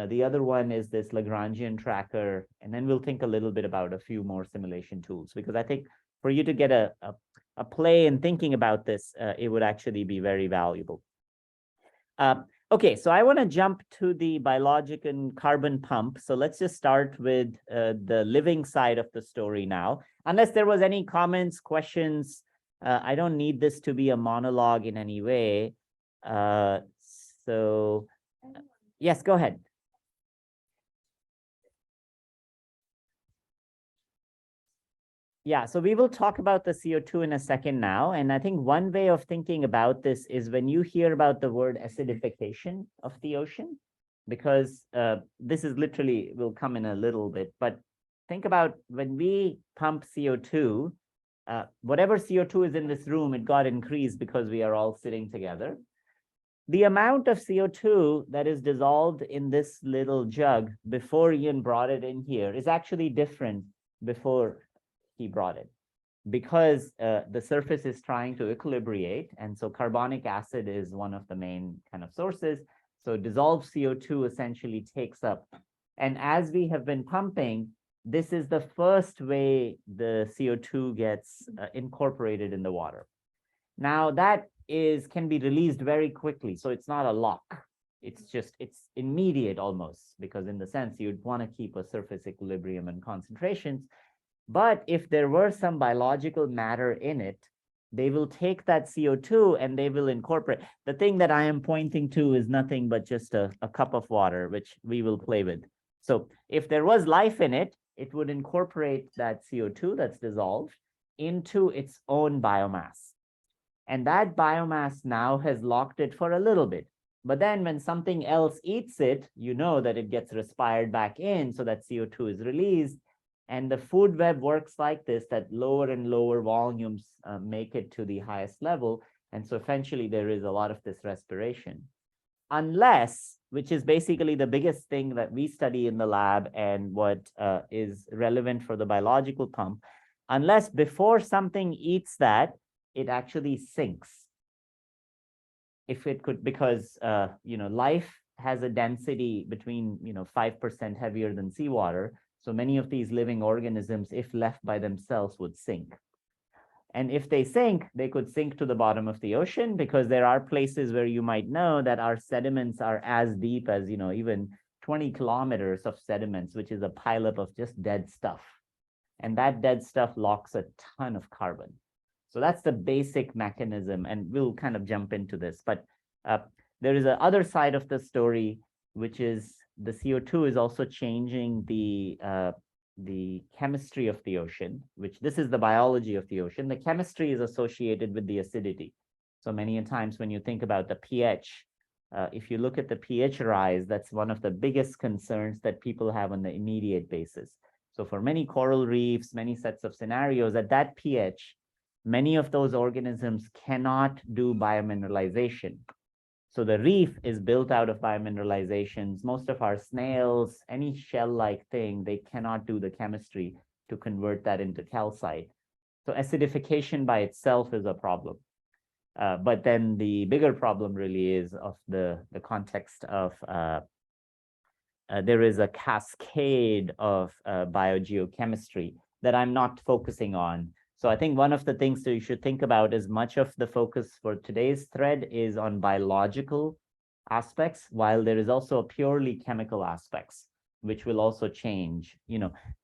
The other one is this Lagrangian tracker. And then we'll think a little bit about a few more simulation tools, because I think for you to get a play in thinking about this, it would actually be very valuable. Okay, so I want to jump to the biological and carbon pump. So let's just start with the living side of the story now. Unless there was any comments, questions, I don't need this to be a monologue in any way. So yes, go ahead. Yeah, so we will talk about the CO2 in a second now. And I think one way of thinking about this is when you hear about the word acidification of the ocean, because this is literally, will come in a little bit, but think about when we pump CO2, whatever CO2 is in this room, it got increased because we are all sitting together. The amount of CO2 that is dissolved in this little jug before Ian brought it in here is actually different before he brought it, because the surface is trying to equilibrate. And so carbonic acid is one of the main kind of sources. So dissolved CO2 essentially takes up. And as we have been pumping, this is the first way the CO2 gets incorporated in the water. Now that can be released very quickly. So it's not a lock. It's immediate almost, because in the sense you'd want to keep a surface equilibrium and concentrations. But if there were some biological matter in it, they will take that CO2 and they will incorporate. The thing that I am pointing to is nothing but just a cup of water, which we will play with. So if there was life in it, it would incorporate that CO2 that's dissolved into its own biomass. And that biomass now has locked it for a little bit. But then when something else eats it, you know that it gets respired back in, so that CO2 is released. And the food web works like this, that lower and lower volumes make it to the highest level. And so eventually there is a lot of this respiration. Unless, which is basically the biggest thing that we study in the lab and what is relevant for the biological pump, unless before something eats that, it actually sinks. If it could, because life has a density between 5% heavier than seawater. So many of these living organisms, if left by themselves, would sink. And if they sink, they could sink to the bottom of the ocean, because there are places where you might know that our sediments are as deep as, even 20 kilometers of sediments, which is a pileup of just dead stuff. And that dead stuff locks a ton of carbon. So that's the basic mechanism. And we'll kind of jump into this. But there is a other side of the story, which is the CO2 is also changing the chemistry of the ocean, which this is the biology of the ocean. The chemistry is associated with the acidity. So many times when you think about the pH, if you look at the pH rise, that's one of the biggest concerns that people have on the immediate basis. So for many coral reefs, many sets of scenarios at that pH, many of those organisms cannot do biomineralization. So the reef is built out of biomineralizations. Most of our snails, any shell-like thing, they cannot do the chemistry to convert that into calcite. So acidification by itself is a problem. But then the bigger problem really is of the context of there is a cascade of biogeochemistry that I'm not focusing on. So I think one of the things that you should think about is much of the focus for today's thread is on biological aspects, while there is also a purely chemical aspects, which will also change.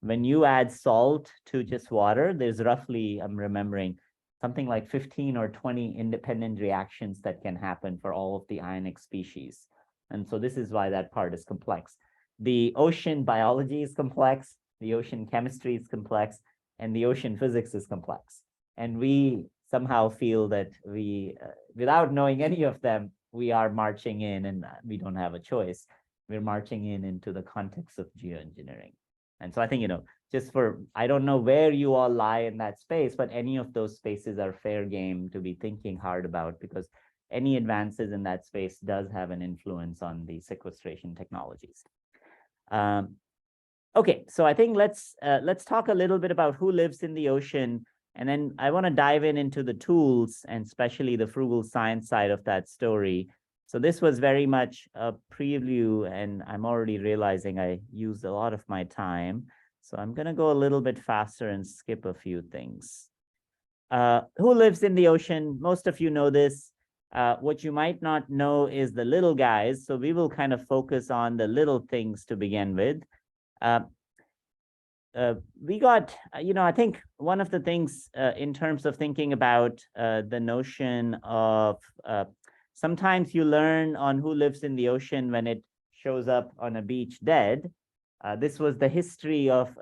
When you add salt to just water, there's roughly, I'm remembering, something like 15 or 20 independent reactions that can happen for all of the ionic species. And so this is why that part is complex. The ocean biology is complex, the ocean chemistry is complex, and the ocean physics is complex. And we somehow feel that we, without knowing any of them, we are marching in, and we don't have a choice. We're marching into the context of geoengineering. And so I think, I don't know where you all lie in that space, but any of those spaces are fair game to be thinking hard about, because any advances in that space does have an influence on the sequestration technologies. Okay, so I think let's talk a little bit about who lives in the ocean, and then I want to dive into the tools, and especially the frugal science side of that story. So this was very much a preview, and I'm already realizing I used a lot of my time. So I'm going to go a little bit faster and skip a few things. Who lives in the ocean? Most of you know this. What you might not know is the little guys. So we will kind of focus on the little things to begin with. We got, I think one of the things in terms of thinking about the notion of sometimes you learn on who lives in the ocean when it shows up on a beach dead. This was the history of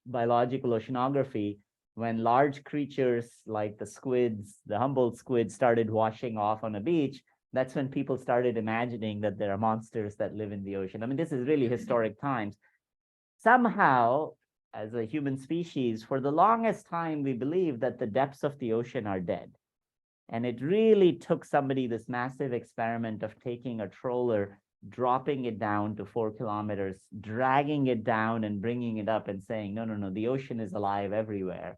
biological oceanography when large creatures like the squids, the Humboldt squid, started washing off on a beach. That's when people started imagining that there are monsters that live in the ocean. I mean, this is really historic times. Somehow, as a human species, for the longest time, we believed that the depths of the ocean are dead. And it really took somebody this massive experiment of taking a trawler, dropping it down to 4 kilometers, dragging it down and bringing it up and saying, no, no, no, the ocean is alive everywhere.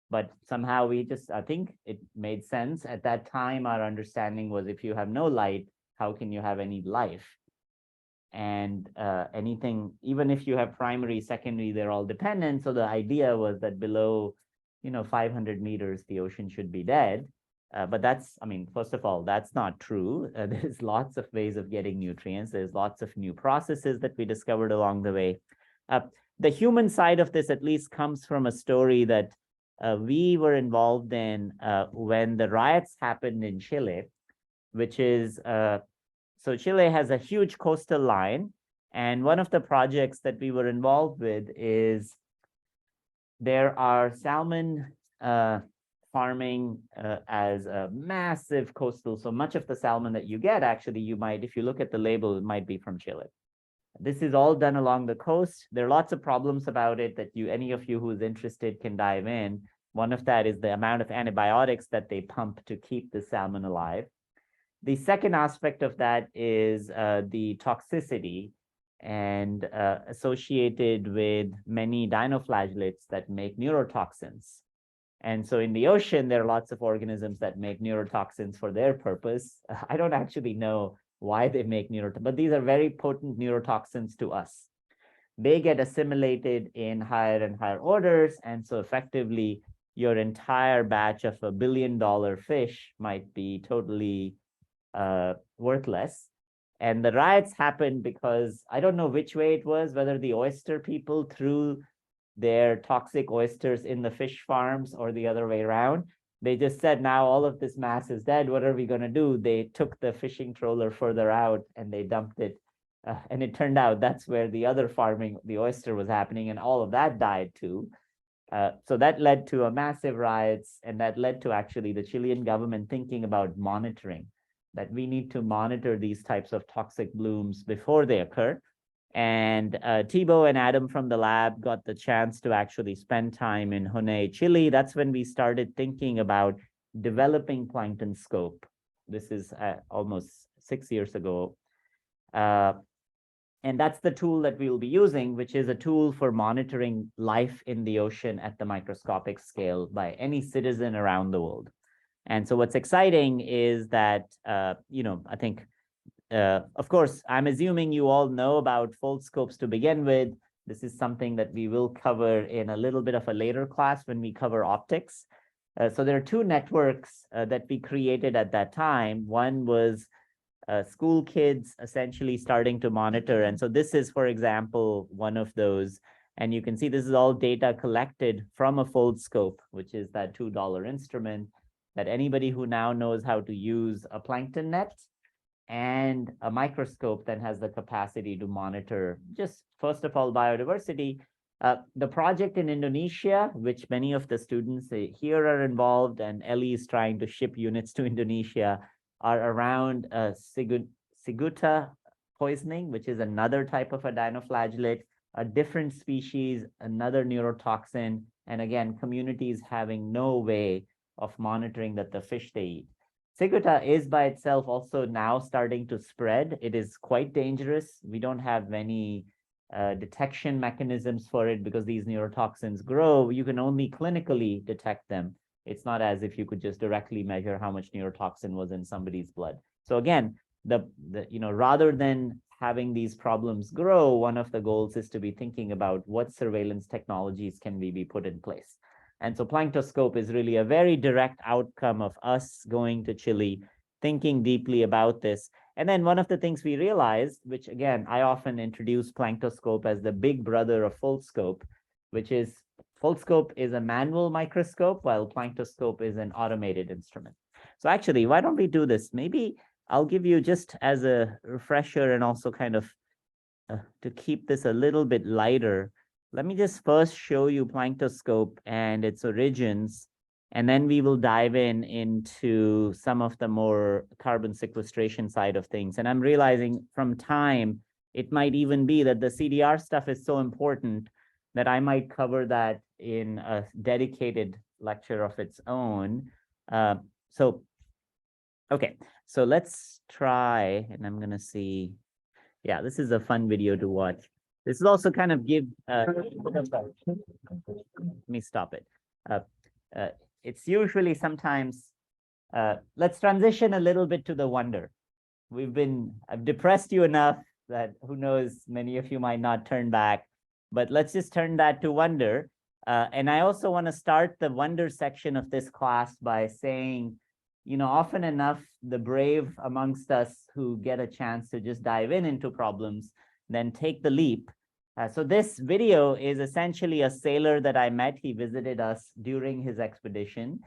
But somehow I think it made sense. At that time, our understanding was if you have no light, how can you have any life? And anything, even if you have primary, secondary, they're all dependent. So the idea was that below, 500 meters, the ocean should be dead. But first of all, that's not true. There's lots of ways of getting nutrients. There's lots of new processes that we discovered along the way. The human side of this at least comes from a story that we were involved in when the riots happened in Chile, which is, so Chile has a huge coastal line. And one of the projects that we were involved with is there are salmon farming as a massive coastal. So much of the salmon that you get, actually, you might, if you look at the label, it might be from Chile. This is all done along the coast. There are lots of problems about it that any of you who's interested can dive in. One of that is the amount of antibiotics that they pump to keep the salmon alive. The second aspect of that is the toxicity and associated with many dinoflagellates that make neurotoxins. And so in the ocean, there are lots of organisms that make neurotoxins for their purpose. I don't actually know why they make neurotoxins, but these are very potent neurotoxins to us. They get assimilated in higher and higher orders. And so effectively, your entire batch of $1 billion fish might be totally worthless. And the riots happened because I don't know which way it was, whether the oyster people threw their toxic oysters in the fish farms or the other way around. They just said, now all of this mass is dead. What are we going to do? They took the fishing trawler further out and they dumped it. And it turned out that's where the other farming, the oyster was happening, and all of that died too. So that led to a massive riots, and that led to actually the Chilean government thinking about monitoring, that we need to monitor these types of toxic blooms before they occur. And Thibaut and Adam from the lab got the chance to actually spend time in Hone, Chile. That's when we started thinking about developing Plankton Scope. This is almost 6 years ago. And that's the tool that we will be using, which is a tool for monitoring life in the ocean at the microscopic scale by any citizen around the world. And so what's exciting is that, I think, of course, I'm assuming you all know about fold scopes to begin with. This is something that we will cover in a little bit of a later class when we cover optics. So there are two networks that we created at that time. One was school kids essentially starting to monitor. And so this is, for example, one of those. And you can see this is all data collected from a fold scope, which is that $2 instrument that anybody who now knows how to use a plankton net and a microscope then has the capacity to monitor just, first of all, biodiversity. The project in Indonesia, which many of the students here are involved, and Ellie is trying to ship units to Indonesia, are around Siguta poisoning, which is another type of a dinoflagellate, a different species, another neurotoxin, and again, communities having no way of monitoring that the fish they eat. Siguta is by itself also now starting to spread. It is quite dangerous. We don't have many detection mechanisms for it because these neurotoxins grow. You can only clinically detect them. It's not as if you could just directly measure how much neurotoxin was in somebody's blood. So again, rather than having these problems grow, one of the goals is to be thinking about what surveillance technologies can be put in place. And so Planktoscope is really a very direct outcome of us going to Chile thinking deeply about this. And then one of the things we realized, which again, I often introduce Planktoscope as the big brother of Foldscope, which is Foldscope is a manual microscope, while Planktoscope is an automated instrument. So actually, why don't we do this? Maybe I'll give you, just as a refresher and also kind of to keep this a little bit lighter, let me just first show you Planktoscope and its origins, and then we will dive into some of the more carbon sequestration side of things. And I'm realizing from time, it might even be that the CDR stuff is so important that I might cover that in a dedicated lecture of its own. Okay, so let's try, and I'm gonna see. Yeah, this is a fun video to watch. This is also kind of give, let me stop it. It's usually sometimes, let's transition a little bit to the wonder. I've depressed you enough that who knows, many of you might not turn back, but let's just turn that to wonder. And I also want to start the wonder section of this class by saying, often enough, the brave amongst us who get a chance to just dive into problems, then take the leap. So this video is essentially a sailor that I met. He visited us during his expedition.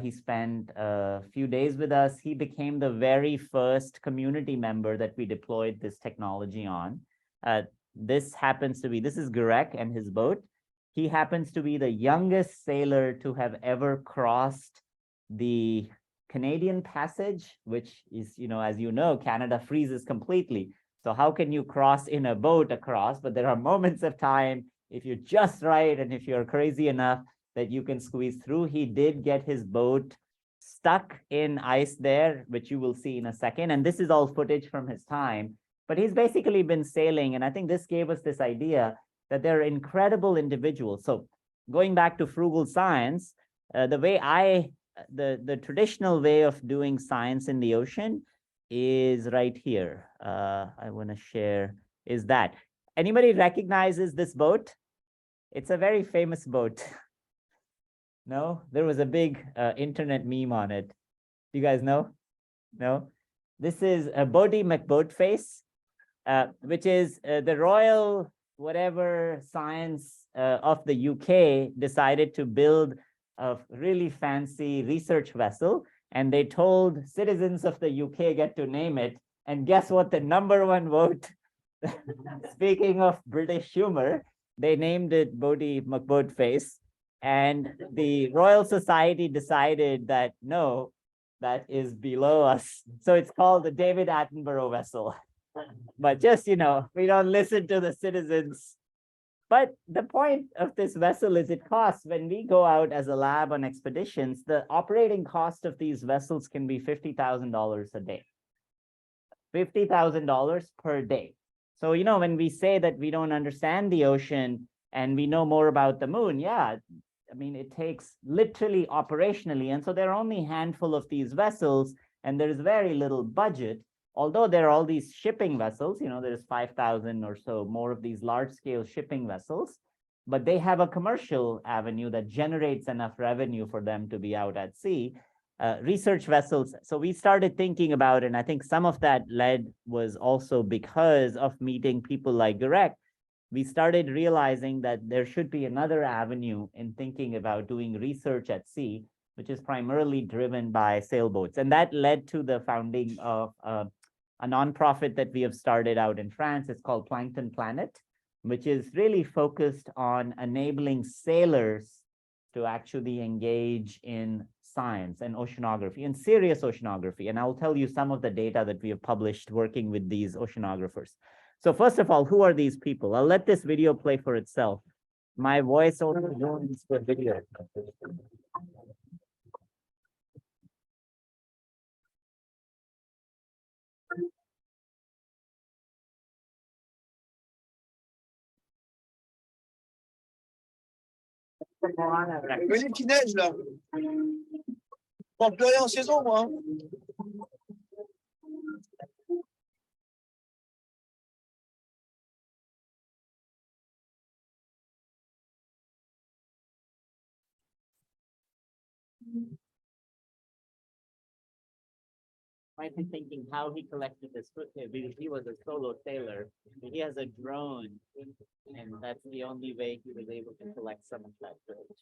He spent a few days with us. He became the very first community member that we deployed this technology on. This is Gurek and his boat. He happens to be the youngest sailor to have ever crossed the Canadian Passage, which is, as you know, Canada freezes completely. So how can you cross in a boat across? But there are moments of time, if you're just right and if you're crazy enough, that you can squeeze through. He did get his boat stuck in ice there, which you will see in a second. And this is all footage from his time. But he's basically been sailing. And I think this gave us this idea that they're incredible individuals. So going back to frugal science, the traditional way of doing science in the ocean is right here. I want to share is that. Anybody recognizes this boat? It's a very famous boat. No, there was a big internet meme on it. Do you guys know? No? This is a Bodie McBoatface, which is the Royal whatever science of the UK decided to build a really fancy research vessel, and they told citizens of the UK get to name it. And guess what? The #1 vote, speaking of British humor, they named it Bodie McBoatface. And the Royal Society decided that no, that is below us. So it's called the David Attenborough vessel. But just, we don't listen to the citizens. But the point of this vessel is it costs, when we go out as a lab on expeditions, the operating cost of these vessels can be $50,000 a day. $50,000 per day. So, when we say that we don't understand the ocean and we know more about the moon, yeah, I mean, it takes literally operationally. And so there are only a handful of these vessels and there's very little budget. Although there are all these shipping vessels, there's 5,000 or so more of these large scale shipping vessels, but they have a commercial avenue that generates enough revenue for them to be out at sea. Research vessels. So we started thinking about, and I think some of that was also because of meeting people like Gurek. We started realizing that there should be another avenue in thinking about doing research at sea, which is primarily driven by sailboats. And that led to the founding of a nonprofit that we have started out in France. It's called Plankton Planet, which is really focused on enabling sailors to actually engage in science and oceanography and serious oceanography. And I'll tell you some of the data that we have published working with these oceanographers. So first of all, who are these people? I'll let this video play for itself. My voice only joins the video. Oui, les petits neiges là. Bon, plus rien en saison, moi. might be thinking how he collected this footage because he was a solo sailor. He has a drone, and that's the only way he was able to collect some of that footage.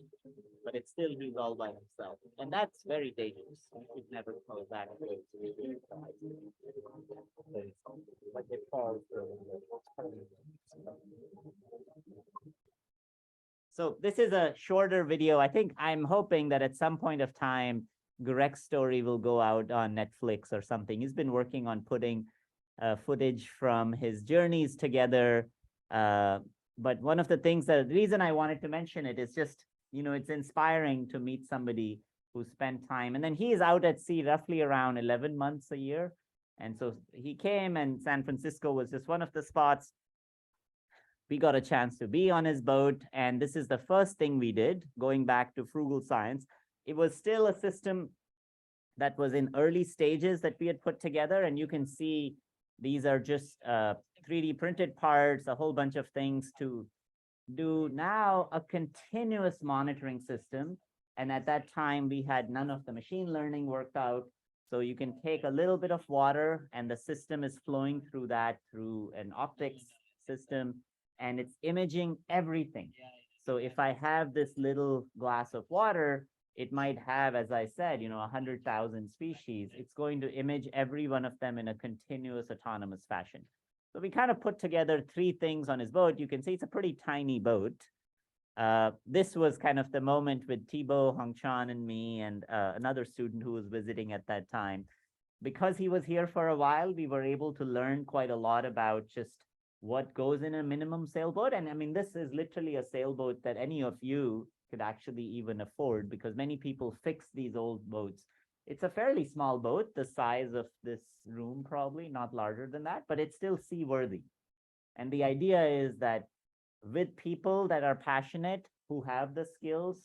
But it's still he's all by himself, and that's very dangerous. You should never call back. But it falls. So this is a shorter video. I think I'm hoping that at some point of time, Greg's story will go out on Netflix or something. He's been working on putting footage from his journeys together. But one of the things the reason I wanted to mention it is just, it's inspiring to meet somebody who spent time. And then he is out at sea roughly around 11 months a year. And so he came, and San Francisco was just one of the spots. We got a chance to be on his boat. And this is the first thing we did, going back to Frugal Science. It was still a system that was in early stages that we had put together. And you can see these are just 3D printed parts, a whole bunch of things to do now a continuous monitoring system. And at that time, we had none of the machine learning worked out. So you can take a little bit of water and the system is flowing through that through an optics system, and it's imaging everything. So if I have this little glass of water, it might have, as I said, 100,000 species. It's going to image every one of them in a continuous autonomous fashion. So we kind of put together 3 things on his boat. You can see it's a pretty tiny boat. This was kind of the moment with Thibaut, Hongchan, and me, and another student who was visiting at that time. Because he was here for a while, we were able to learn quite a lot about just what goes in a minimum sailboat. And I mean, this is literally a sailboat that any of you could actually even afford, because many people fix these old boats. It's a fairly small boat, the size of this room, probably not larger than that, but it's still seaworthy. And the idea is that with people that are passionate, who have the skills,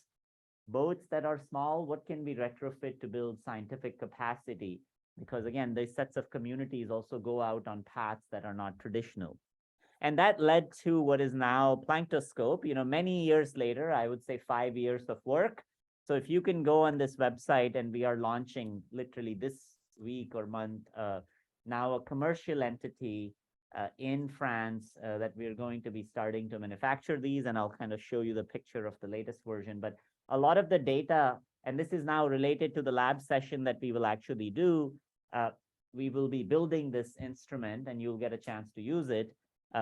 boats that are small, what can we retrofit to build scientific capacity? Because again, these sets of communities also go out on paths that are not traditional. And that led to what is now Planktoscope, many years later, I would say 5 years of work. So if you can go on this website, and we are launching literally this week or month, now a commercial entity in France that we're going to be starting to manufacture these, and I'll kind of show you the picture of the latest version. But a lot of the data, and this is now related to the lab session that we will actually do, we will be building this instrument and you'll get a chance to use it.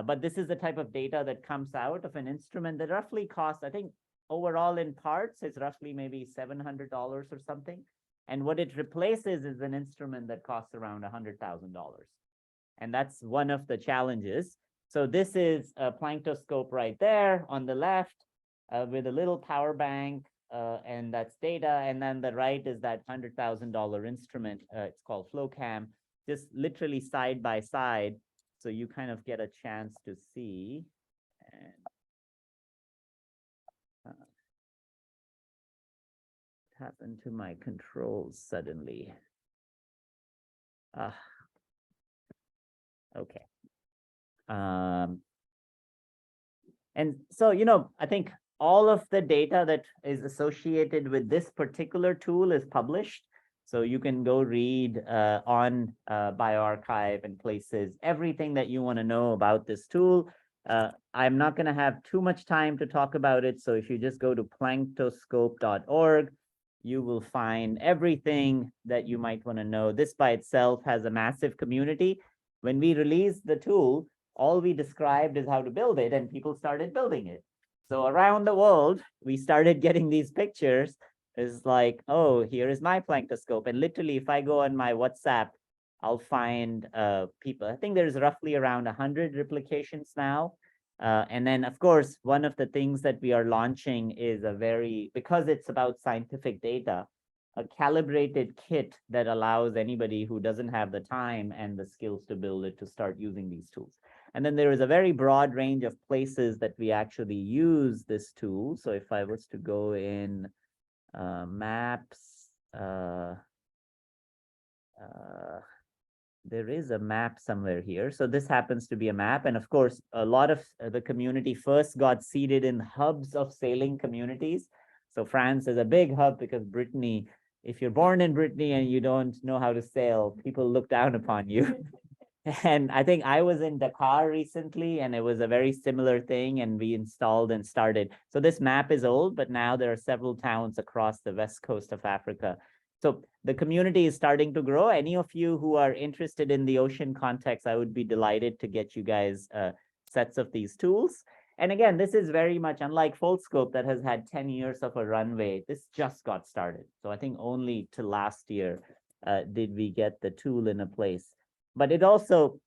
But this is the type of data that comes out of an instrument that roughly costs, I think, overall in parts, is roughly maybe $700 or something. And what it replaces is an instrument that costs around $100,000. And that's one of the challenges. So this is a Planktoscope right there on the left with a little power bank, and that's data. And then the right is that $100,000 instrument. It's called FlowCam, just literally side by side. So you kind of get a chance to see. And, what happened to my controls suddenly? Okay. And so, I think all of the data that is associated with this particular tool is published. So you can go read on bioRxiv and places, everything that you want to know about this tool. I'm not going to have too much time to talk about it. So if you just go to planktoscope.org, you will find everything that you might want to know. This by itself has a massive community. When we released the tool, all we described is how to build it, and people started building it. So around the world, we started getting these pictures. It's like, oh, here is my Planktoscope. And literally, if I go on my WhatsApp, I'll find people. I think there's roughly around 100 replications now. And then, of course, one of the things that we are launching is because it's about scientific data, a calibrated kit that allows anybody who doesn't have the time and the skills to build it to start using these tools. And then there is a very broad range of places that we actually use this tool. So if I was to go in maps, there is a map somewhere here. So this happens to be a map. And of course, a lot of the community first got seeded in hubs of sailing communities. So France is a big hub because Brittany if you're born in Brittany and you don't know how to sail, people look down upon you. And I think I was in Dakar recently, and it was a very similar thing, and we installed and started. So this map is old, but now there are several towns across the west coast of Africa. So the community is starting to grow. Any of you who are interested in the ocean context, I would be delighted to get you guys sets of these tools. And again, this is very much unlike Foldscope that has had 10 years of a runway. This just got started. So I think only to last year did we get the tool in a place. But it also,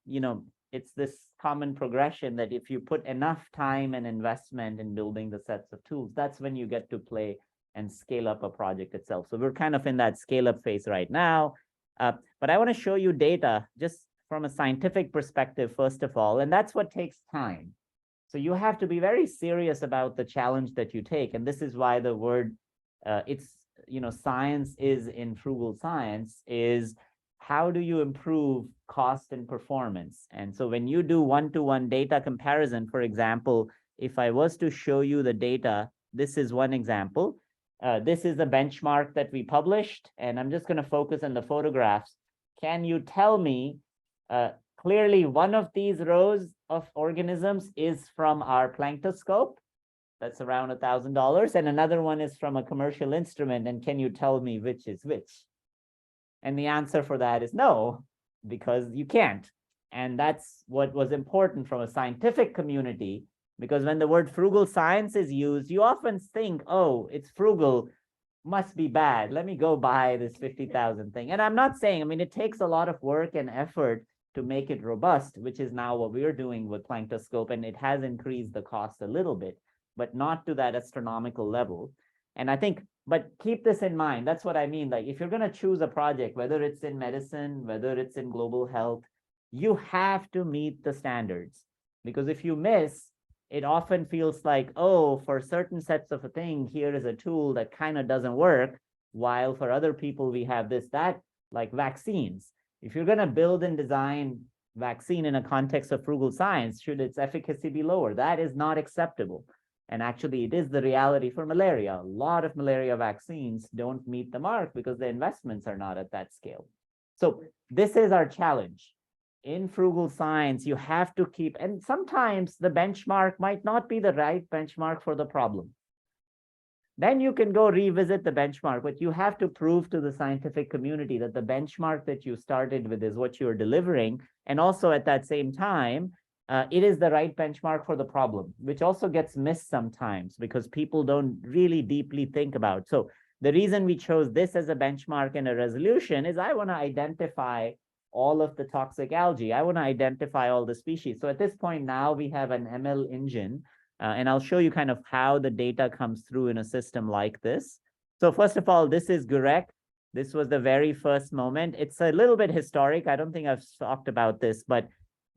it's this common progression that if you put enough time and investment in building the sets of tools, that's when you get to play and scale up a project itself. So we're kind of in that scale up phase right now. But I want to show you data just from a scientific perspective, first of all, and that's what takes time. So you have to be very serious about the challenge that you take. And this is why the word science is in Frugal Science is how do you improve cost and performance? And so when you do one-to-one data comparison, for example, if I was to show you the data, this is one example. This is a benchmark that we published, and I'm just going to focus on the photographs. Can you tell me clearly one of these rows of organisms is from our planktoscope? That's around $1,000, and another one is from a commercial instrument. And can you tell me which is which? And the answer for that is no, because you can't. And that's what was important from a scientific community, because when the word frugal science is used, you often think, oh, it's frugal, must be bad. Let me go buy this 50,000 thing. And I'm not saying, it takes a lot of work and effort to make it robust, which is now what we're doing with planktoscope. And it has increased the cost a little bit, but not to that astronomical level. And I think, but keep this in mind. That's what I mean. Like if you're going to choose a project, whether it's in medicine, whether it's in global health, you have to meet the standards. Because if you miss, it often feels like, oh, for certain sets of a thing, here is a tool that kind of doesn't work. While for other people, we have this, that, like vaccines. If you're going to build and design vaccine in a context of frugal science, should its efficacy be lower? That is not acceptable. And actually, it is the reality for malaria. A lot of malaria vaccines don't meet the mark because the investments are not at that scale. So this is our challenge. In frugal science, you have to keep, and sometimes the benchmark might not be the right benchmark for the problem. Then you can go revisit the benchmark, but you have to prove to the scientific community that the benchmark that you started with is what you're delivering. And also at that same time, it is the right benchmark for the problem, which also gets missed sometimes because people don't really deeply think about. So the reason we chose this as a benchmark and a resolution is I want to identify all of the toxic algae. I want to identify all the species. So at this point now we have an ML engine, and I'll show you kind of how the data comes through in a system like this. So first of all, this is Gurek. This was the very first moment. It's a little bit historic. I don't think I've talked about this, but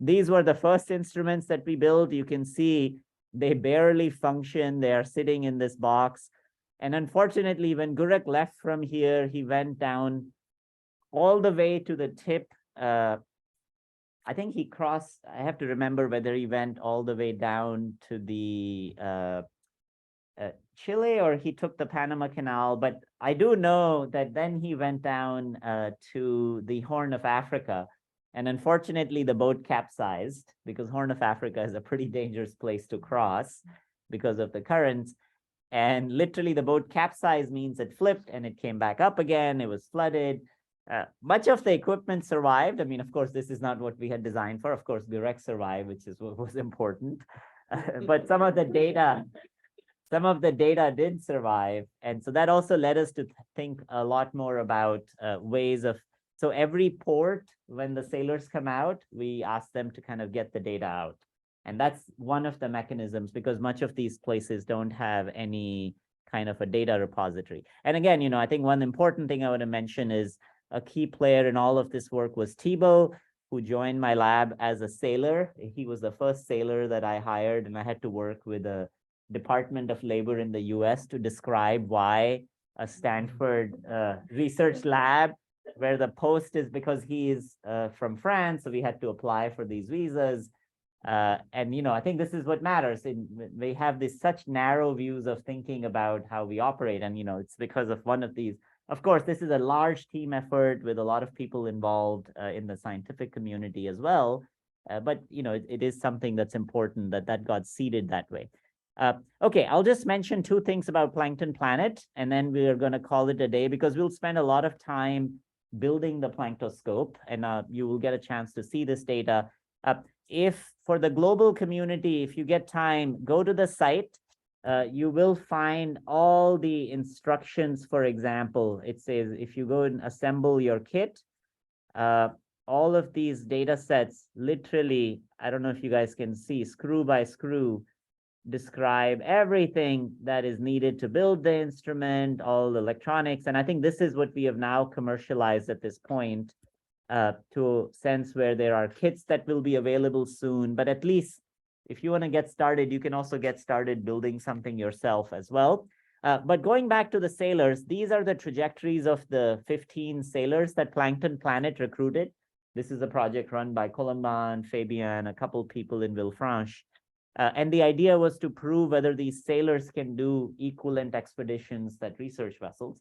these were the first instruments that we built. You can see they barely function. They are sitting in this box. And unfortunately, when Gurek left from here, he went down all the way to the tip. I think he crossed, I have to remember whether he went all the way down to the Chile or he took the Panama Canal. But I do know that then he went down to the Horn of Africa. And unfortunately, the boat capsized because Horn of Africa is a pretty dangerous place to cross because of the currents. And literally the boat capsized means it flipped and it came back up again. It was flooded. Much of the equipment survived. I mean, of course, this is not what we had designed for. Of course, Gurek survived, which is what was important. But some of the data did survive. And so that also led us to think a lot more about ways of, so every port, when the sailors come out, we ask them to kind of get the data out. And that's one of the mechanisms because much of these places don't have any kind of a data repository. And again, I think one important thing I want to mention is a key player in all of this work was Thibaut, who joined my lab as a sailor. He was the first sailor that I hired, and I had to work with the Department of Labor in the US to describe why a Stanford research lab, where the post is because he is from France, so we had to apply for these visas. And I think this is what matters. We have this such narrow views of thinking about how we operate, and it's because of one of these Of course, this is a large team effort with a lot of people involved in the scientific community as well. But it is something that's important that got seeded that way. Okay, I'll just mention two things about Plankton Planet, and then we are going to call it a day because we'll spend a lot of time building the planktoscope, and you will get a chance to see this data. If for the global community, if you get time, go to the site. You will find all the instructions. For example, it says if you go and assemble your kit, all of these data sets literally, I don't know if you guys can see, screw by screw, describe everything that is needed to build the instrument, all the electronics. And I think this is what we have now commercialized at this point, to a sense where there are kits that will be available soon. But at least if you want to get started, you can also get started building something yourself as well. But going back to the sailors, these are the trajectories of the 15 sailors that Plankton Planet recruited. This is a project run by Colomban, Fabian, a couple people in Villefranche. And the idea was to prove whether these sailors can do equivalent expeditions that research vessels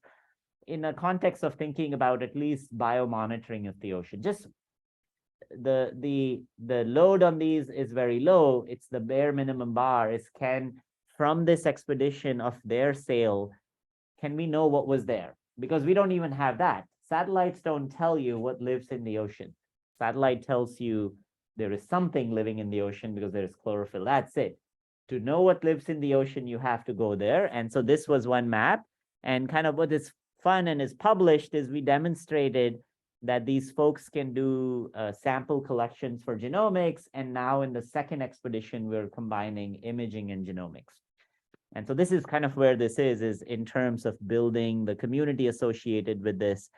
in a context of thinking about at least biomonitoring of the ocean. Just the load on these is very low. It's the bare minimum bar is from this expedition of their sail, can we know what was there? Because we don't even have that. Satellites don't tell you what lives in the ocean. Satellite tells you there is something living in the ocean because there is chlorophyll. That's it. To know what lives in the ocean, you have to go there. And so this was one map. And kind of what is fun and is published is we demonstrated that these folks can do sample collections for genomics. And now in the second expedition, we're combining imaging and genomics. And so this is kind of where this is in terms of building the community associated with this.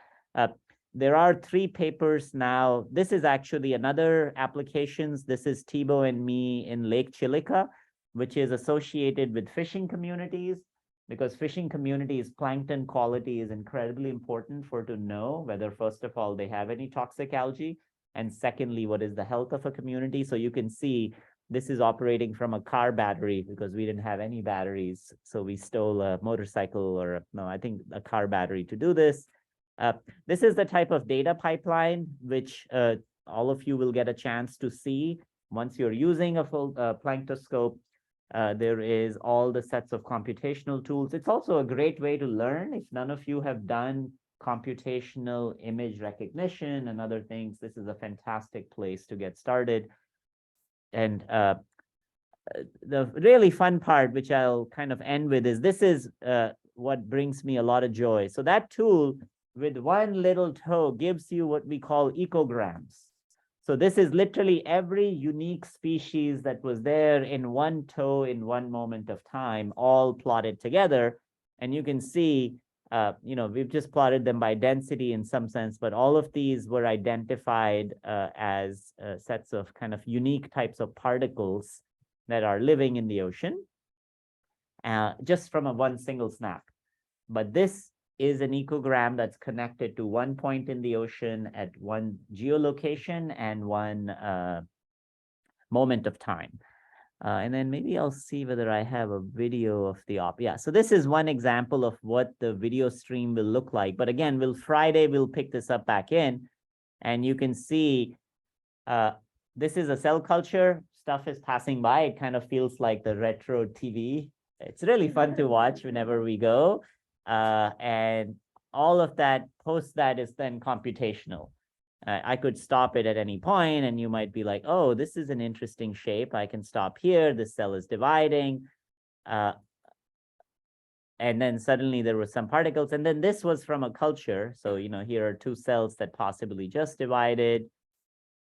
There are 3 papers now. This is actually another applications. This is Thibaut and me in Lake Chilica, which is associated with fishing communities, because fishing communities, plankton quality is incredibly important to know whether, first of all, they have any toxic algae, and secondly, what is the health of a community. So you can see this is operating from a car battery because we didn't have any batteries. So we stole a motorcycle I think a car battery to do this. This is the type of data pipeline, which all of you will get a chance to see once you're using a full planktoscope. There is all the sets of computational tools. It's also a great way to learn. If none of you have done computational image recognition and other things, this is a fantastic place to get started. And the really fun part, which I'll kind of end with, is this is what brings me a lot of joy. So that tool with one little toe gives you what we call ecograms. So this is literally every unique species that was there in one toe in one moment of time, all plotted together. And you can see, we've just plotted them by density in some sense, but all of these were identified as sets of kind of unique types of particles that are living in the ocean, just from one single snap. But this is an ecogram that's connected to one point in the ocean at one geolocation and one moment of time. And then maybe I'll see whether I have a video of the Yeah, so this is one example of what the video stream will look like. But again, Friday, we'll pick this up back in. And you can see this is a cell culture. Stuff is passing by. It kind of feels like the retro TV. It's really fun to watch whenever we go. And all of that, post that is then computational. I could stop it at any point and you might be like, oh, this is an interesting shape. I can stop here. This cell is dividing. And then suddenly there were some particles. And then this was from a culture. So, here are 2 cells that possibly just divided,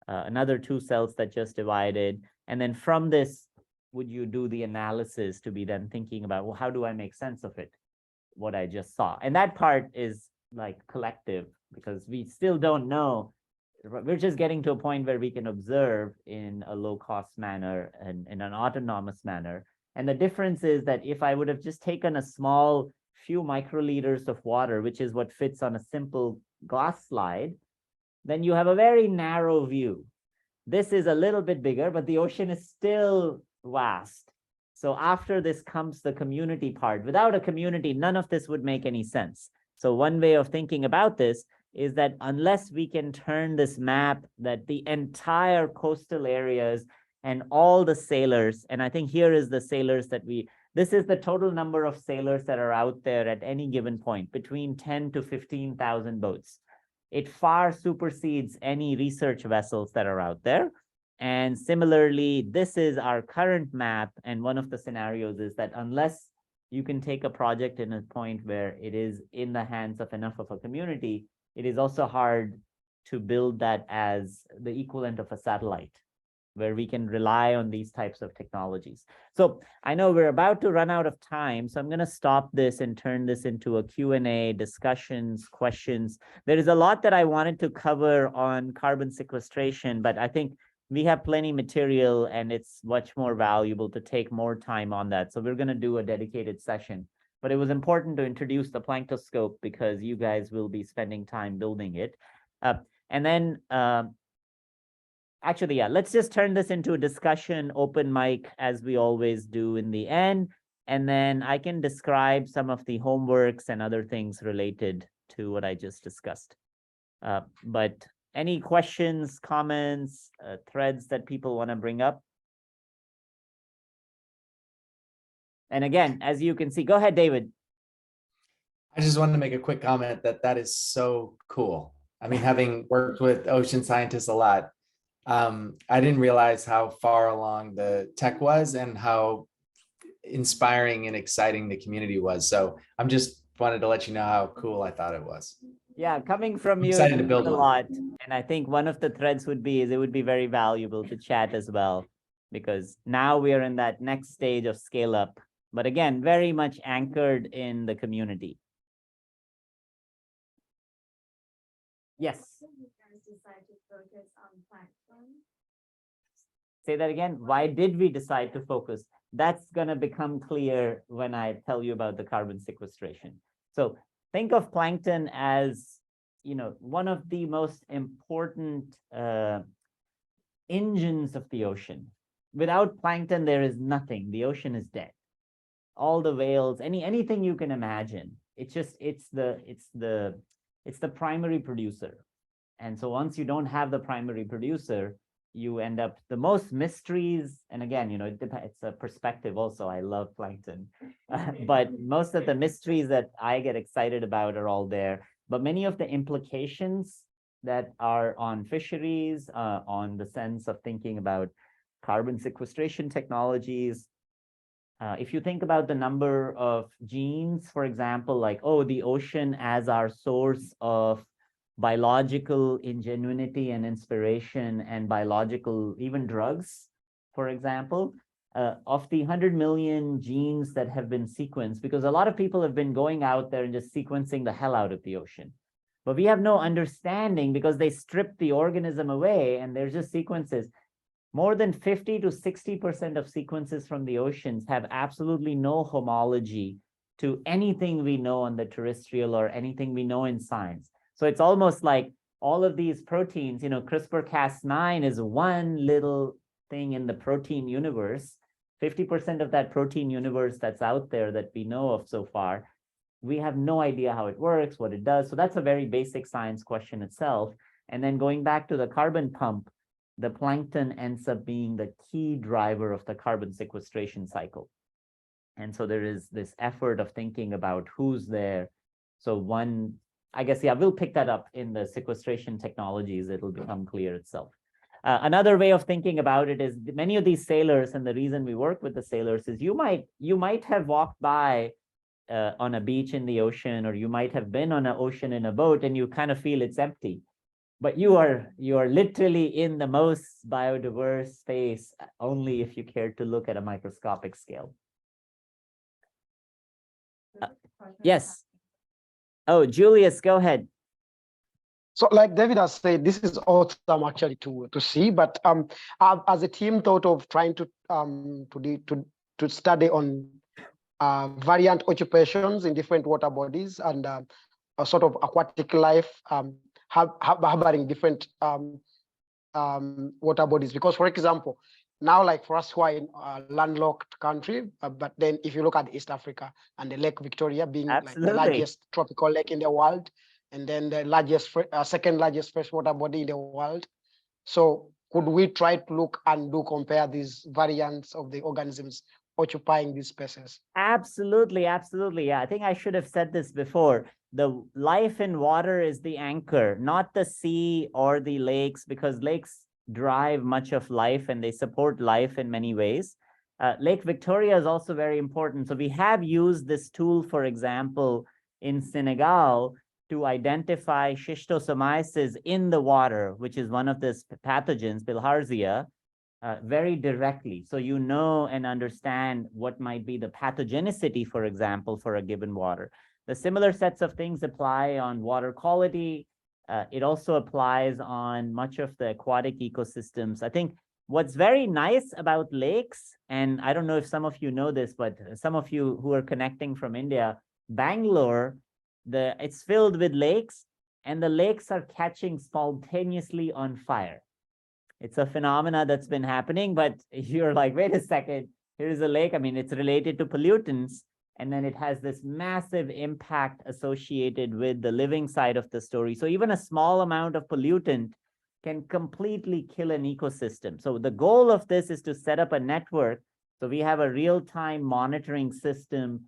another 2 cells that just divided. And then from this, would you do the analysis to be then thinking about, well, how do I make sense of it? What I just saw. And that part is like collective because we still don't know. We're just getting to a point where we can observe in a low-cost manner and in an autonomous manner. And the difference is that if I would have just taken a small few microliters of water, which is what fits on a simple glass slide, then you have a very narrow view. This is a little bit bigger, but the ocean is still vast. So after this comes the community part. Without a community, none of this would make any sense. So one way of thinking about this is that unless we can turn this map that the entire coastal areas and all the sailors, and I think here is the sailors that this is the total number of sailors that are out there at any given point, between 10 to 15,000 boats. It far supersedes any research vessels that are out there. And similarly, this is our current map. And one of the scenarios is that unless you can take a project in a point where it is in the hands of enough of a community, it is also hard to build that as the equivalent of a satellite, where we can rely on these types of technologies. So I know we're about to run out of time, so I'm going to stop this and turn this into a Q&A, discussions, questions. There is a lot that I wanted to cover on carbon sequestration, but I think we have plenty material and it's much more valuable to take more time on that. So we're going to do a dedicated session. But it was important to introduce the planktoscope because you guys will be spending time building it. And then actually, yeah, let's just turn this into a discussion, open mic, as we always do in the end. And then I can describe some of the homeworks and other things related to what I just discussed. But any questions, comments, threads that people want to bring up? And again, as you can see, go ahead, David. I just wanted to make a quick comment that is so cool. I mean, having worked with ocean scientists a lot, I didn't realize how far along the tech was and how inspiring and exciting the community was. So I'm just wanted to let you know how cool I thought it was. Yeah, coming from you, Excited to build a one. lot. And I think one of the threads would be is it would be very valuable to chat as well, because now we are in that next stage of scale up. But again, very much anchored in the community. Yes. Say that again. Why did we decide to focus? That's going to become clear when I tell you about the carbon sequestration. So think of plankton as, one of the most important engines of the ocean. Without plankton, there is nothing. The ocean is dead. All the whales, anything you can imagine. It's the primary producer. And so once you don't have the primary producer, you end up the most mysteries. And again, it's a perspective also. I love plankton, but most of the mysteries that I get excited about are all there. But many of the implications that are on fisheries, on the sense of thinking about carbon sequestration technologies. If you think about the number of genes, for example, like, the ocean as our source of biological ingenuity and inspiration and biological, even drugs, for example, of the 100 million genes that have been sequenced, because a lot of people have been going out there and just sequencing the hell out of the ocean. But we have no understanding because they strip the organism away and there's just sequences. More than 50 to 60% of sequences from the oceans have absolutely no homology to anything we know on the terrestrial or anything we know in science. So it's almost like all of these proteins, CRISPR-Cas9 is one little thing in the protein universe. 50% of that protein universe that's out there that we know of so far, we have no idea how it works, what it does. So that's a very basic science question itself. And then going back to the carbon pump, the plankton ends up being the key driver of the carbon sequestration cycle. And so there is this effort of thinking about who's there. So one, I guess, yeah, we'll pick that up in the sequestration technologies. It'll become clear itself. Another way of thinking about it is many of these sailors, and the reason we work with the sailors is you might have walked by on a beach in the ocean, or you might have been on an ocean in a boat and you kind of feel it's empty. But you are literally in the most biodiverse space only if you care to look at a microscopic scale. Yes. Oh, Julius, go ahead. So like David has said, this is awesome actually to see, but as a team thought of trying to study on variant occupations in different water bodies and a sort of aquatic life harboring different water bodies. Because, for example, now, like for us who are in a landlocked country, but then if you look at East Africa and the Lake Victoria being like the Absolutely. largest tropical lake in the world, and then the largest, second largest freshwater body in the world. So could we try to look and compare these variants of the organisms occupying these spaces? Absolutely, absolutely. Yeah, I think I should have said this before. The life in water is the anchor, not the sea or the lakes, because lakes drive much of life and they support life in many ways. Lake Victoria is also very important. So we have used this tool, for example, in Senegal to identify schistosomiasis in the water, which is one of the pathogens, bilharzia, very directly. So you know and understand what might be the pathogenicity, for example, for a given water. The similar sets of things apply on water quality. It also applies on much of the aquatic ecosystems. I think what's very nice about lakes, and I don't know if some of you know this, but some of you who are connecting from India, Bangalore, it's filled with lakes, and the lakes are catching spontaneously on fire. It's a phenomena that's been happening, but you're like, wait a second, here's a lake. I mean, it's related to pollutants, and then it has this massive impact associated with the living side of the story. So even a small amount of pollutant can completely kill an ecosystem. So the goal of this is to set up a network. So we have a real-time monitoring system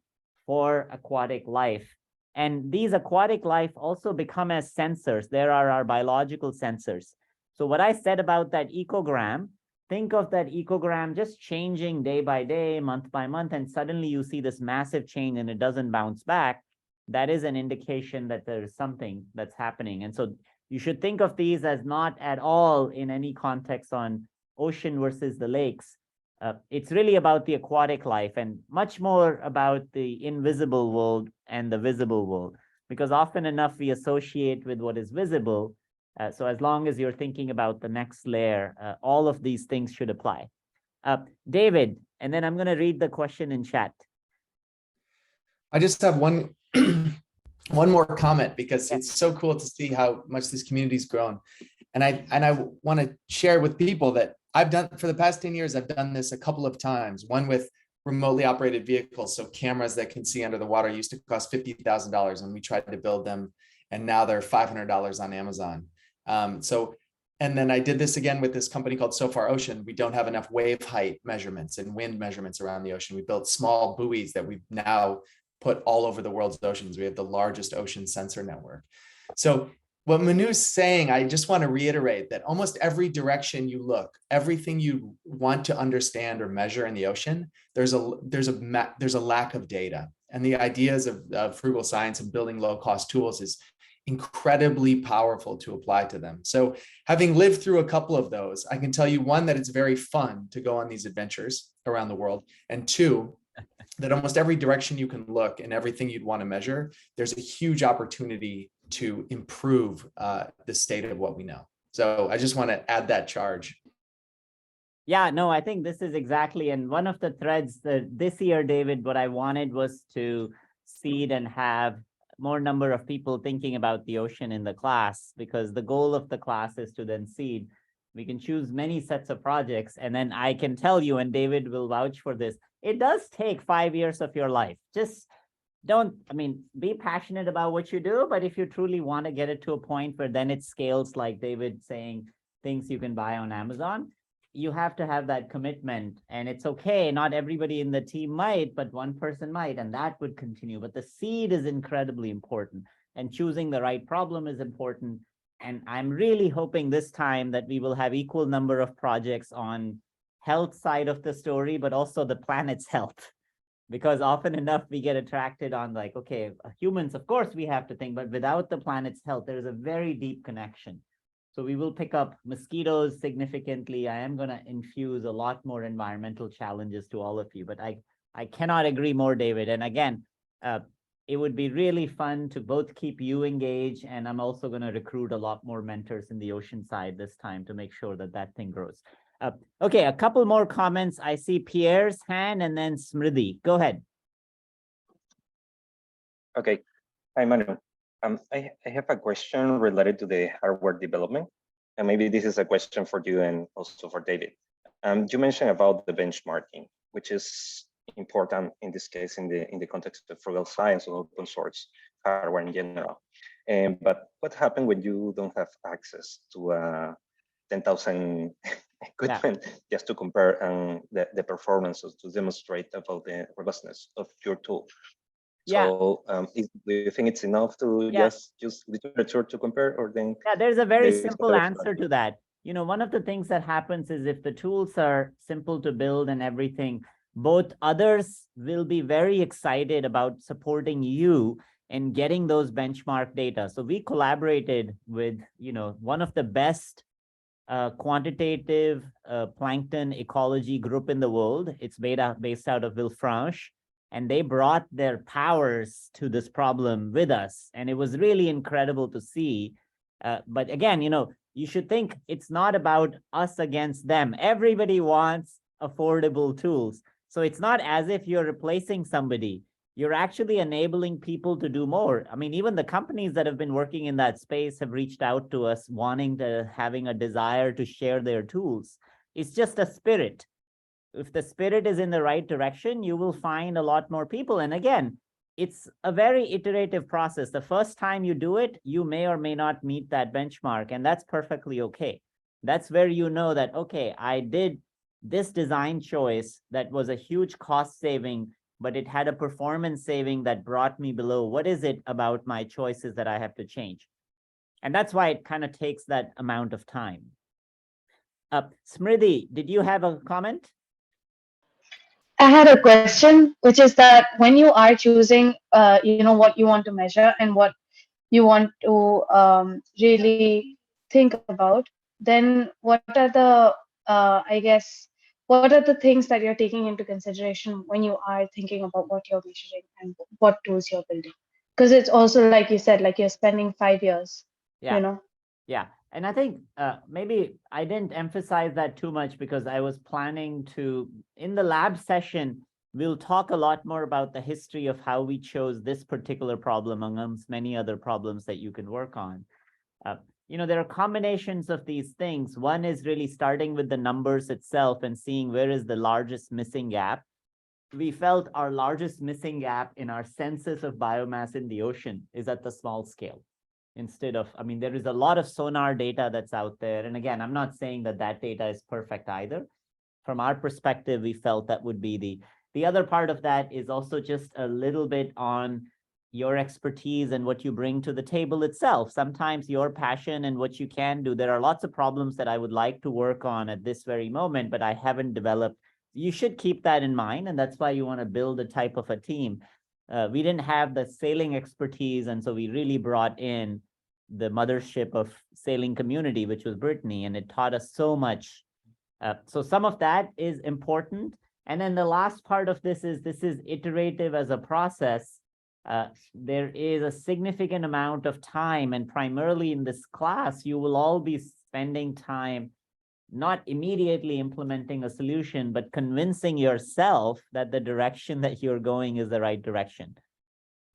for aquatic life. And these aquatic life also become as sensors. There are our biological sensors. So what I said about that ecogram, think of that ecogram just changing day by day, month by month, and suddenly you see this massive change and it doesn't bounce back. That is an indication that there's something that's happening. And so you should think of these as not at all in any context on ocean versus the lakes. It's really about the aquatic life and much more about the invisible world and the visible world, because often enough we associate with what is visible. So as long as you're thinking about the next layer, all of these things should apply. David, and then I'm going to read the question in chat. I just have one more comment, because it's so cool to see how much this community's grown. And I want to share with people that I've done for the past 10 years, I've done this a couple of times, one with remotely operated vehicles. So cameras that can see under the water used to cost $50,000 and we tried to build them, and now they're $500 on Amazon. And then I did this again with this company called So Far Ocean. We don't have enough wave height measurements and wind measurements around the ocean. We built small buoys that we've now put all over the world's oceans. We have the largest ocean sensor network. So what Manu's saying, I just want to reiterate that almost every direction you look, everything you want to understand or measure in the ocean, there's a lack of data. And the ideas of frugal science and building low-cost tools is incredibly powerful to apply to them. So having lived through a couple of those, I can tell you, one, that it's very fun to go on these adventures around the world, and two, that almost every direction you can look and everything you'd want to measure, there's a huge opportunity to improve the state of what we know. So I just want to add that charge. Yeah, no, I think this is exactly, and one of the threads that this year, David, what I wanted was to seed and have more number of people thinking about the ocean in the class, because the goal of the class is to then seed. We can choose many sets of projects, and then I can tell you, and David will vouch for this, it does take 5 years of your life. Just be passionate about what you do, but if you truly want to get it to a point where then it scales, like David saying, things you can buy on Amazon, you have to have that commitment. And it's okay, not everybody in the team might, but one person might, and that would continue. But the seed is incredibly important, and choosing the right problem is important. And I'm really hoping this time that we will have equal number of projects on health side of the story, but also the planet's health. Because often enough, we get attracted on like, okay, humans, of course we have to think, but without the planet's health, there's a very deep connection. So we will pick up mosquitoes significantly. I am going to infuse a lot more environmental challenges to all of you, but I cannot agree more, David. And again, it would be really fun to both keep you engaged, and I'm also going to recruit a lot more mentors in the ocean side this time to make sure that that thing grows. Okay, a couple more comments. I see Pierre's hand and then Smriti. Go ahead. Okay, hi Manu. I have a question related to the hardware development, and maybe this is a question for you and also for David. You mentioned about the benchmarking, which is important in this case in the context of frugal science or open source hardware in general. But what happens when you don't have access to 10,000 equipment just to compare the performances to demonstrate about the robustness of your tool? So do you think it's enough to just use literature to compare, or then? Yeah, there's a very simple answer to that. You know, one of the things that happens is if the tools are simple to build and everything, both others will be very excited about supporting you and getting those benchmark data. So we collaborated with, you know, one of the best quantitative plankton ecology group in the world. It's based out of Villefranche, and they brought their powers to this problem with us. And it was really incredible to see. But again, you know, you should think it's not about us against them. Everybody wants affordable tools. So it's not as if you're replacing somebody. You're actually enabling people to do more. I mean, even the companies that have been working in that space have reached out to us having a desire to share their tools. It's just a spirit. If the spirit is in the right direction, you will find a lot more people. And again, it's a very iterative process. The first time you do it, you may or may not meet that benchmark, and that's perfectly okay. That's where you know that, okay, I did this design choice that was a huge cost saving, but it had a performance saving that brought me below. What is it about my choices that I have to change? And that's why it kind of takes that amount of time. Smriti, did you have a comment? I had a question, which is that when you are choosing, you know, what you want to measure and what you want to really think about, then what are the, I guess, what are the things that you're taking into consideration when you are thinking about what you're measuring and what tools you're building? Because it's also, like you said, like you're spending 5 years, you know? Yeah, and I think maybe I didn't emphasize that too much because I was planning to, in the lab session, we'll talk a lot more about the history of how we chose this particular problem amongst many other problems that you can work on. You know, there are combinations of these things. One is really starting with the numbers itself and seeing where is the largest missing gap. We felt our largest missing gap in our census of biomass in the ocean is at the small scale. Instead of, I mean, there is a lot of sonar data that's out there. And again, I'm not saying that that data is perfect either. From our perspective, we felt that would be the other part of that is also just a little bit on your expertise and what you bring to the table itself. Sometimes your passion and what you can do. There are lots of problems that I would like to work on at this very moment, but I haven't developed. You should keep that in mind. And that's why you want to build a type of a team. We didn't have the sailing expertise. And so we really brought in the mothership of sailing community, which was Brittany, and it taught us so much. So some of that is important. And then the last part of this is iterative as a process. There is a significant amount of time, and primarily in this class, you will all be spending time not immediately implementing a solution, but convincing yourself that the direction that you're going is the right direction.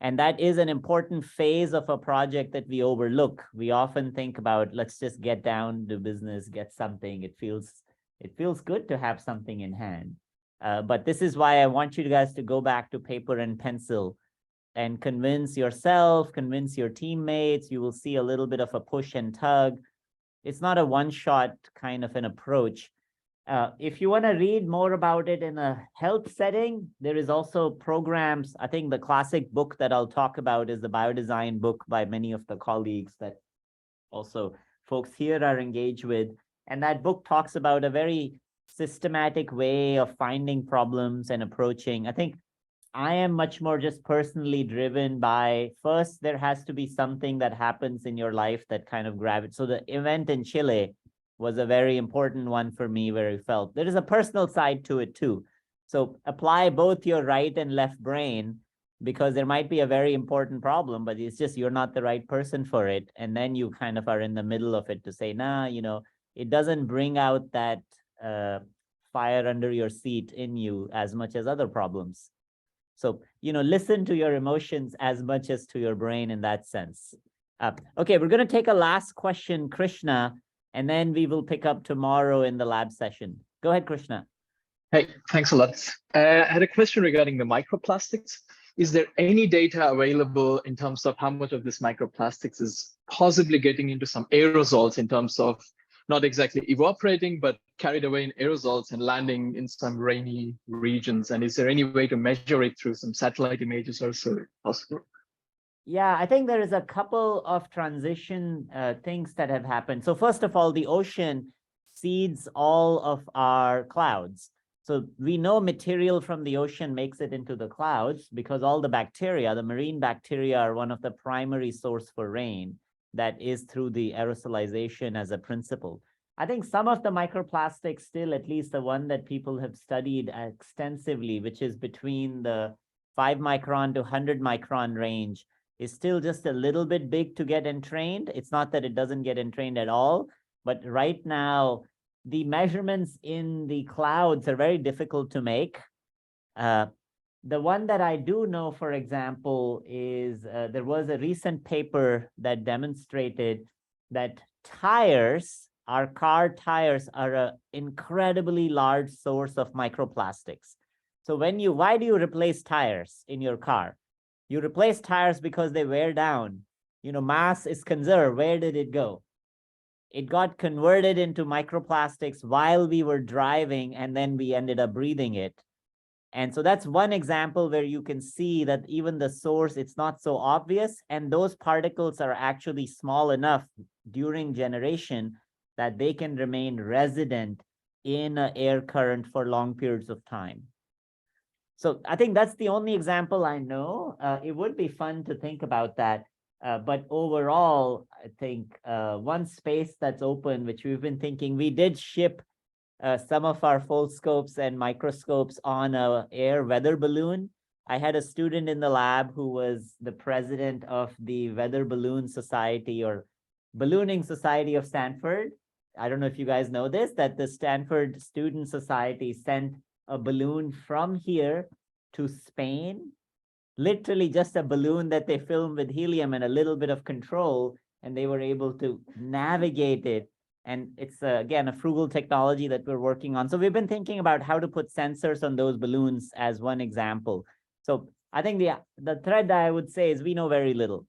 And that is an important phase of a project that we overlook. We often think about, let's just get down to business, get something. It feels good to have something in hand. But this is why I want you guys to go back to paper and pencil and convince yourself, convince your teammates. You will see a little bit of a push and tug. It's not a one-shot kind of an approach. If you want to read more about it in a health setting, there is also programs. I think the classic book that I'll talk about is the biodesign book by many of the colleagues that also folks here are engaged with. And that book talks about a very systematic way of finding problems and approaching. I think I am much more just personally driven by, first, there has to be something that happens in your life that kind of gravitates. So the event in Chile was a very important one for me, where I felt there is a personal side to it too. So apply both your right and left brain, because there might be a very important problem, but it's just you're not the right person for it. And then you kind of are in the middle of it to say, nah, you know, it doesn't bring out that fire under your seat in you as much as other problems. So, you know, listen to your emotions as much as to your brain in that sense. Okay, we're going to take a last question, Krishna, and then we will pick up tomorrow in the lab session. Go Go ahead, Krishna. Hey, thanks a lot. I had a question regarding the microplastics. Is there any data available in terms of how much of this microplastics is possibly getting into some aerosols in terms of not exactly evaporating, but carried away in aerosols and landing in some rainy regions? And is there any way to measure it through some satellite images also possible? Yeah, I think there is a couple of transition things that have happened. So first of all, the ocean seeds all of our clouds. So we know material from the ocean makes it into the clouds because all the bacteria, the marine bacteria, are one of the primary source for rain. That is through the aerosolization as a principle. I think some of the microplastics still, at least the one that people have studied extensively, which is between the 5 micron to 100 micron range, is still just a little bit big to get entrained. It's not that it doesn't get entrained at all, but right now, the measurements in the clouds are very difficult to make. The one that I do know, for example, is there was a recent paper that demonstrated that tires, our car tires, are an incredibly large source of microplastics. So why do you replace tires in your car? You replace tires because they wear down. You know, mass is conserved. Where did it go? It got converted into microplastics while we were driving, and then we ended up breathing it. And so that's one example where you can see that even the source, it's not so obvious. And those particles are actually small enough during generation that they can remain resident in an air current for long periods of time. So I think that's the only example I know. It would be fun to think about that. But overall, I think one space that's open, which we've been thinking, we did ship some of our foldscopes and microscopes on a air weather balloon. I had a student in the lab who was the president of the Weather Balloon Society or Ballooning Society of Stanford. I don't know if you guys know this, that the Stanford Student Society sent a balloon from here to Spain, literally just a balloon that they filmed with helium and a little bit of control, and they were able to navigate it. And it's, again, a Frugal technology that we're working on. So we've been thinking about how to put sensors on those balloons as one example. So I think the thread that I would say is we know very little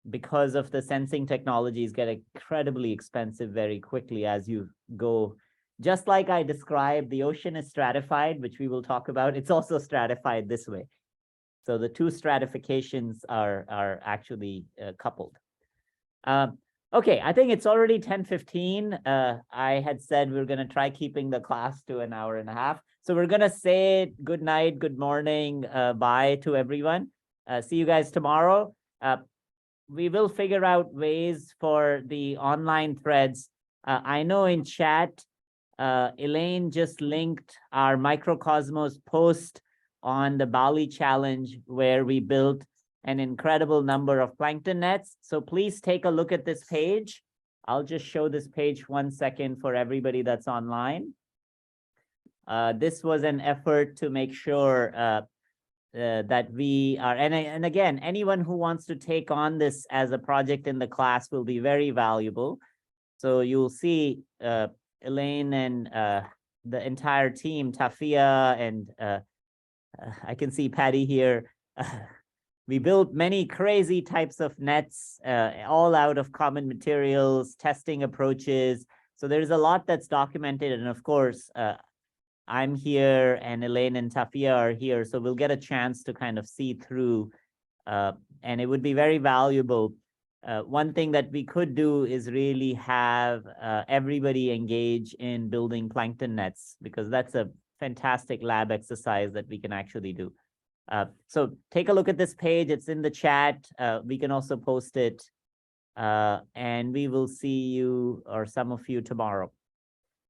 because of the sensing technologies get incredibly expensive very quickly as you go. Just like I described, the ocean is stratified, which we will talk about. It's also stratified this way. So the two stratifications are actually coupled. Okay, I think it's already 10:15. I had said we were going to try keeping the class to an hour and a half. So we're going to say good night, good morning, bye to everyone. See you guys tomorrow. We will figure out ways for the online threads. I know in chat, Elaine just linked our Microcosmos post on the Bali challenge where we built an incredible number of plankton nets. So please take a look at this page. I'll just show this page 1 second for everybody that's online. This was an effort to make sure that we are, and again, anyone who wants to take on this as a project in the class will be very valuable. So you'll see Elaine and the entire team, Tafia, and I can see Patty here. We built many crazy types of nets, all out of common materials, testing approaches. So there's a lot that's documented. And of course, I'm here and Elaine and Tafia are here. So we'll get a chance to kind of see through, and it would be very valuable. One thing that we could do is really have everybody engage in building plankton nets, because that's a fantastic lab exercise that we can actually do. So take a look at this page. It's in the chat. We can also post it. And we will see you or some of you tomorrow.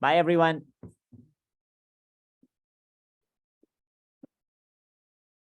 Bye, everyone.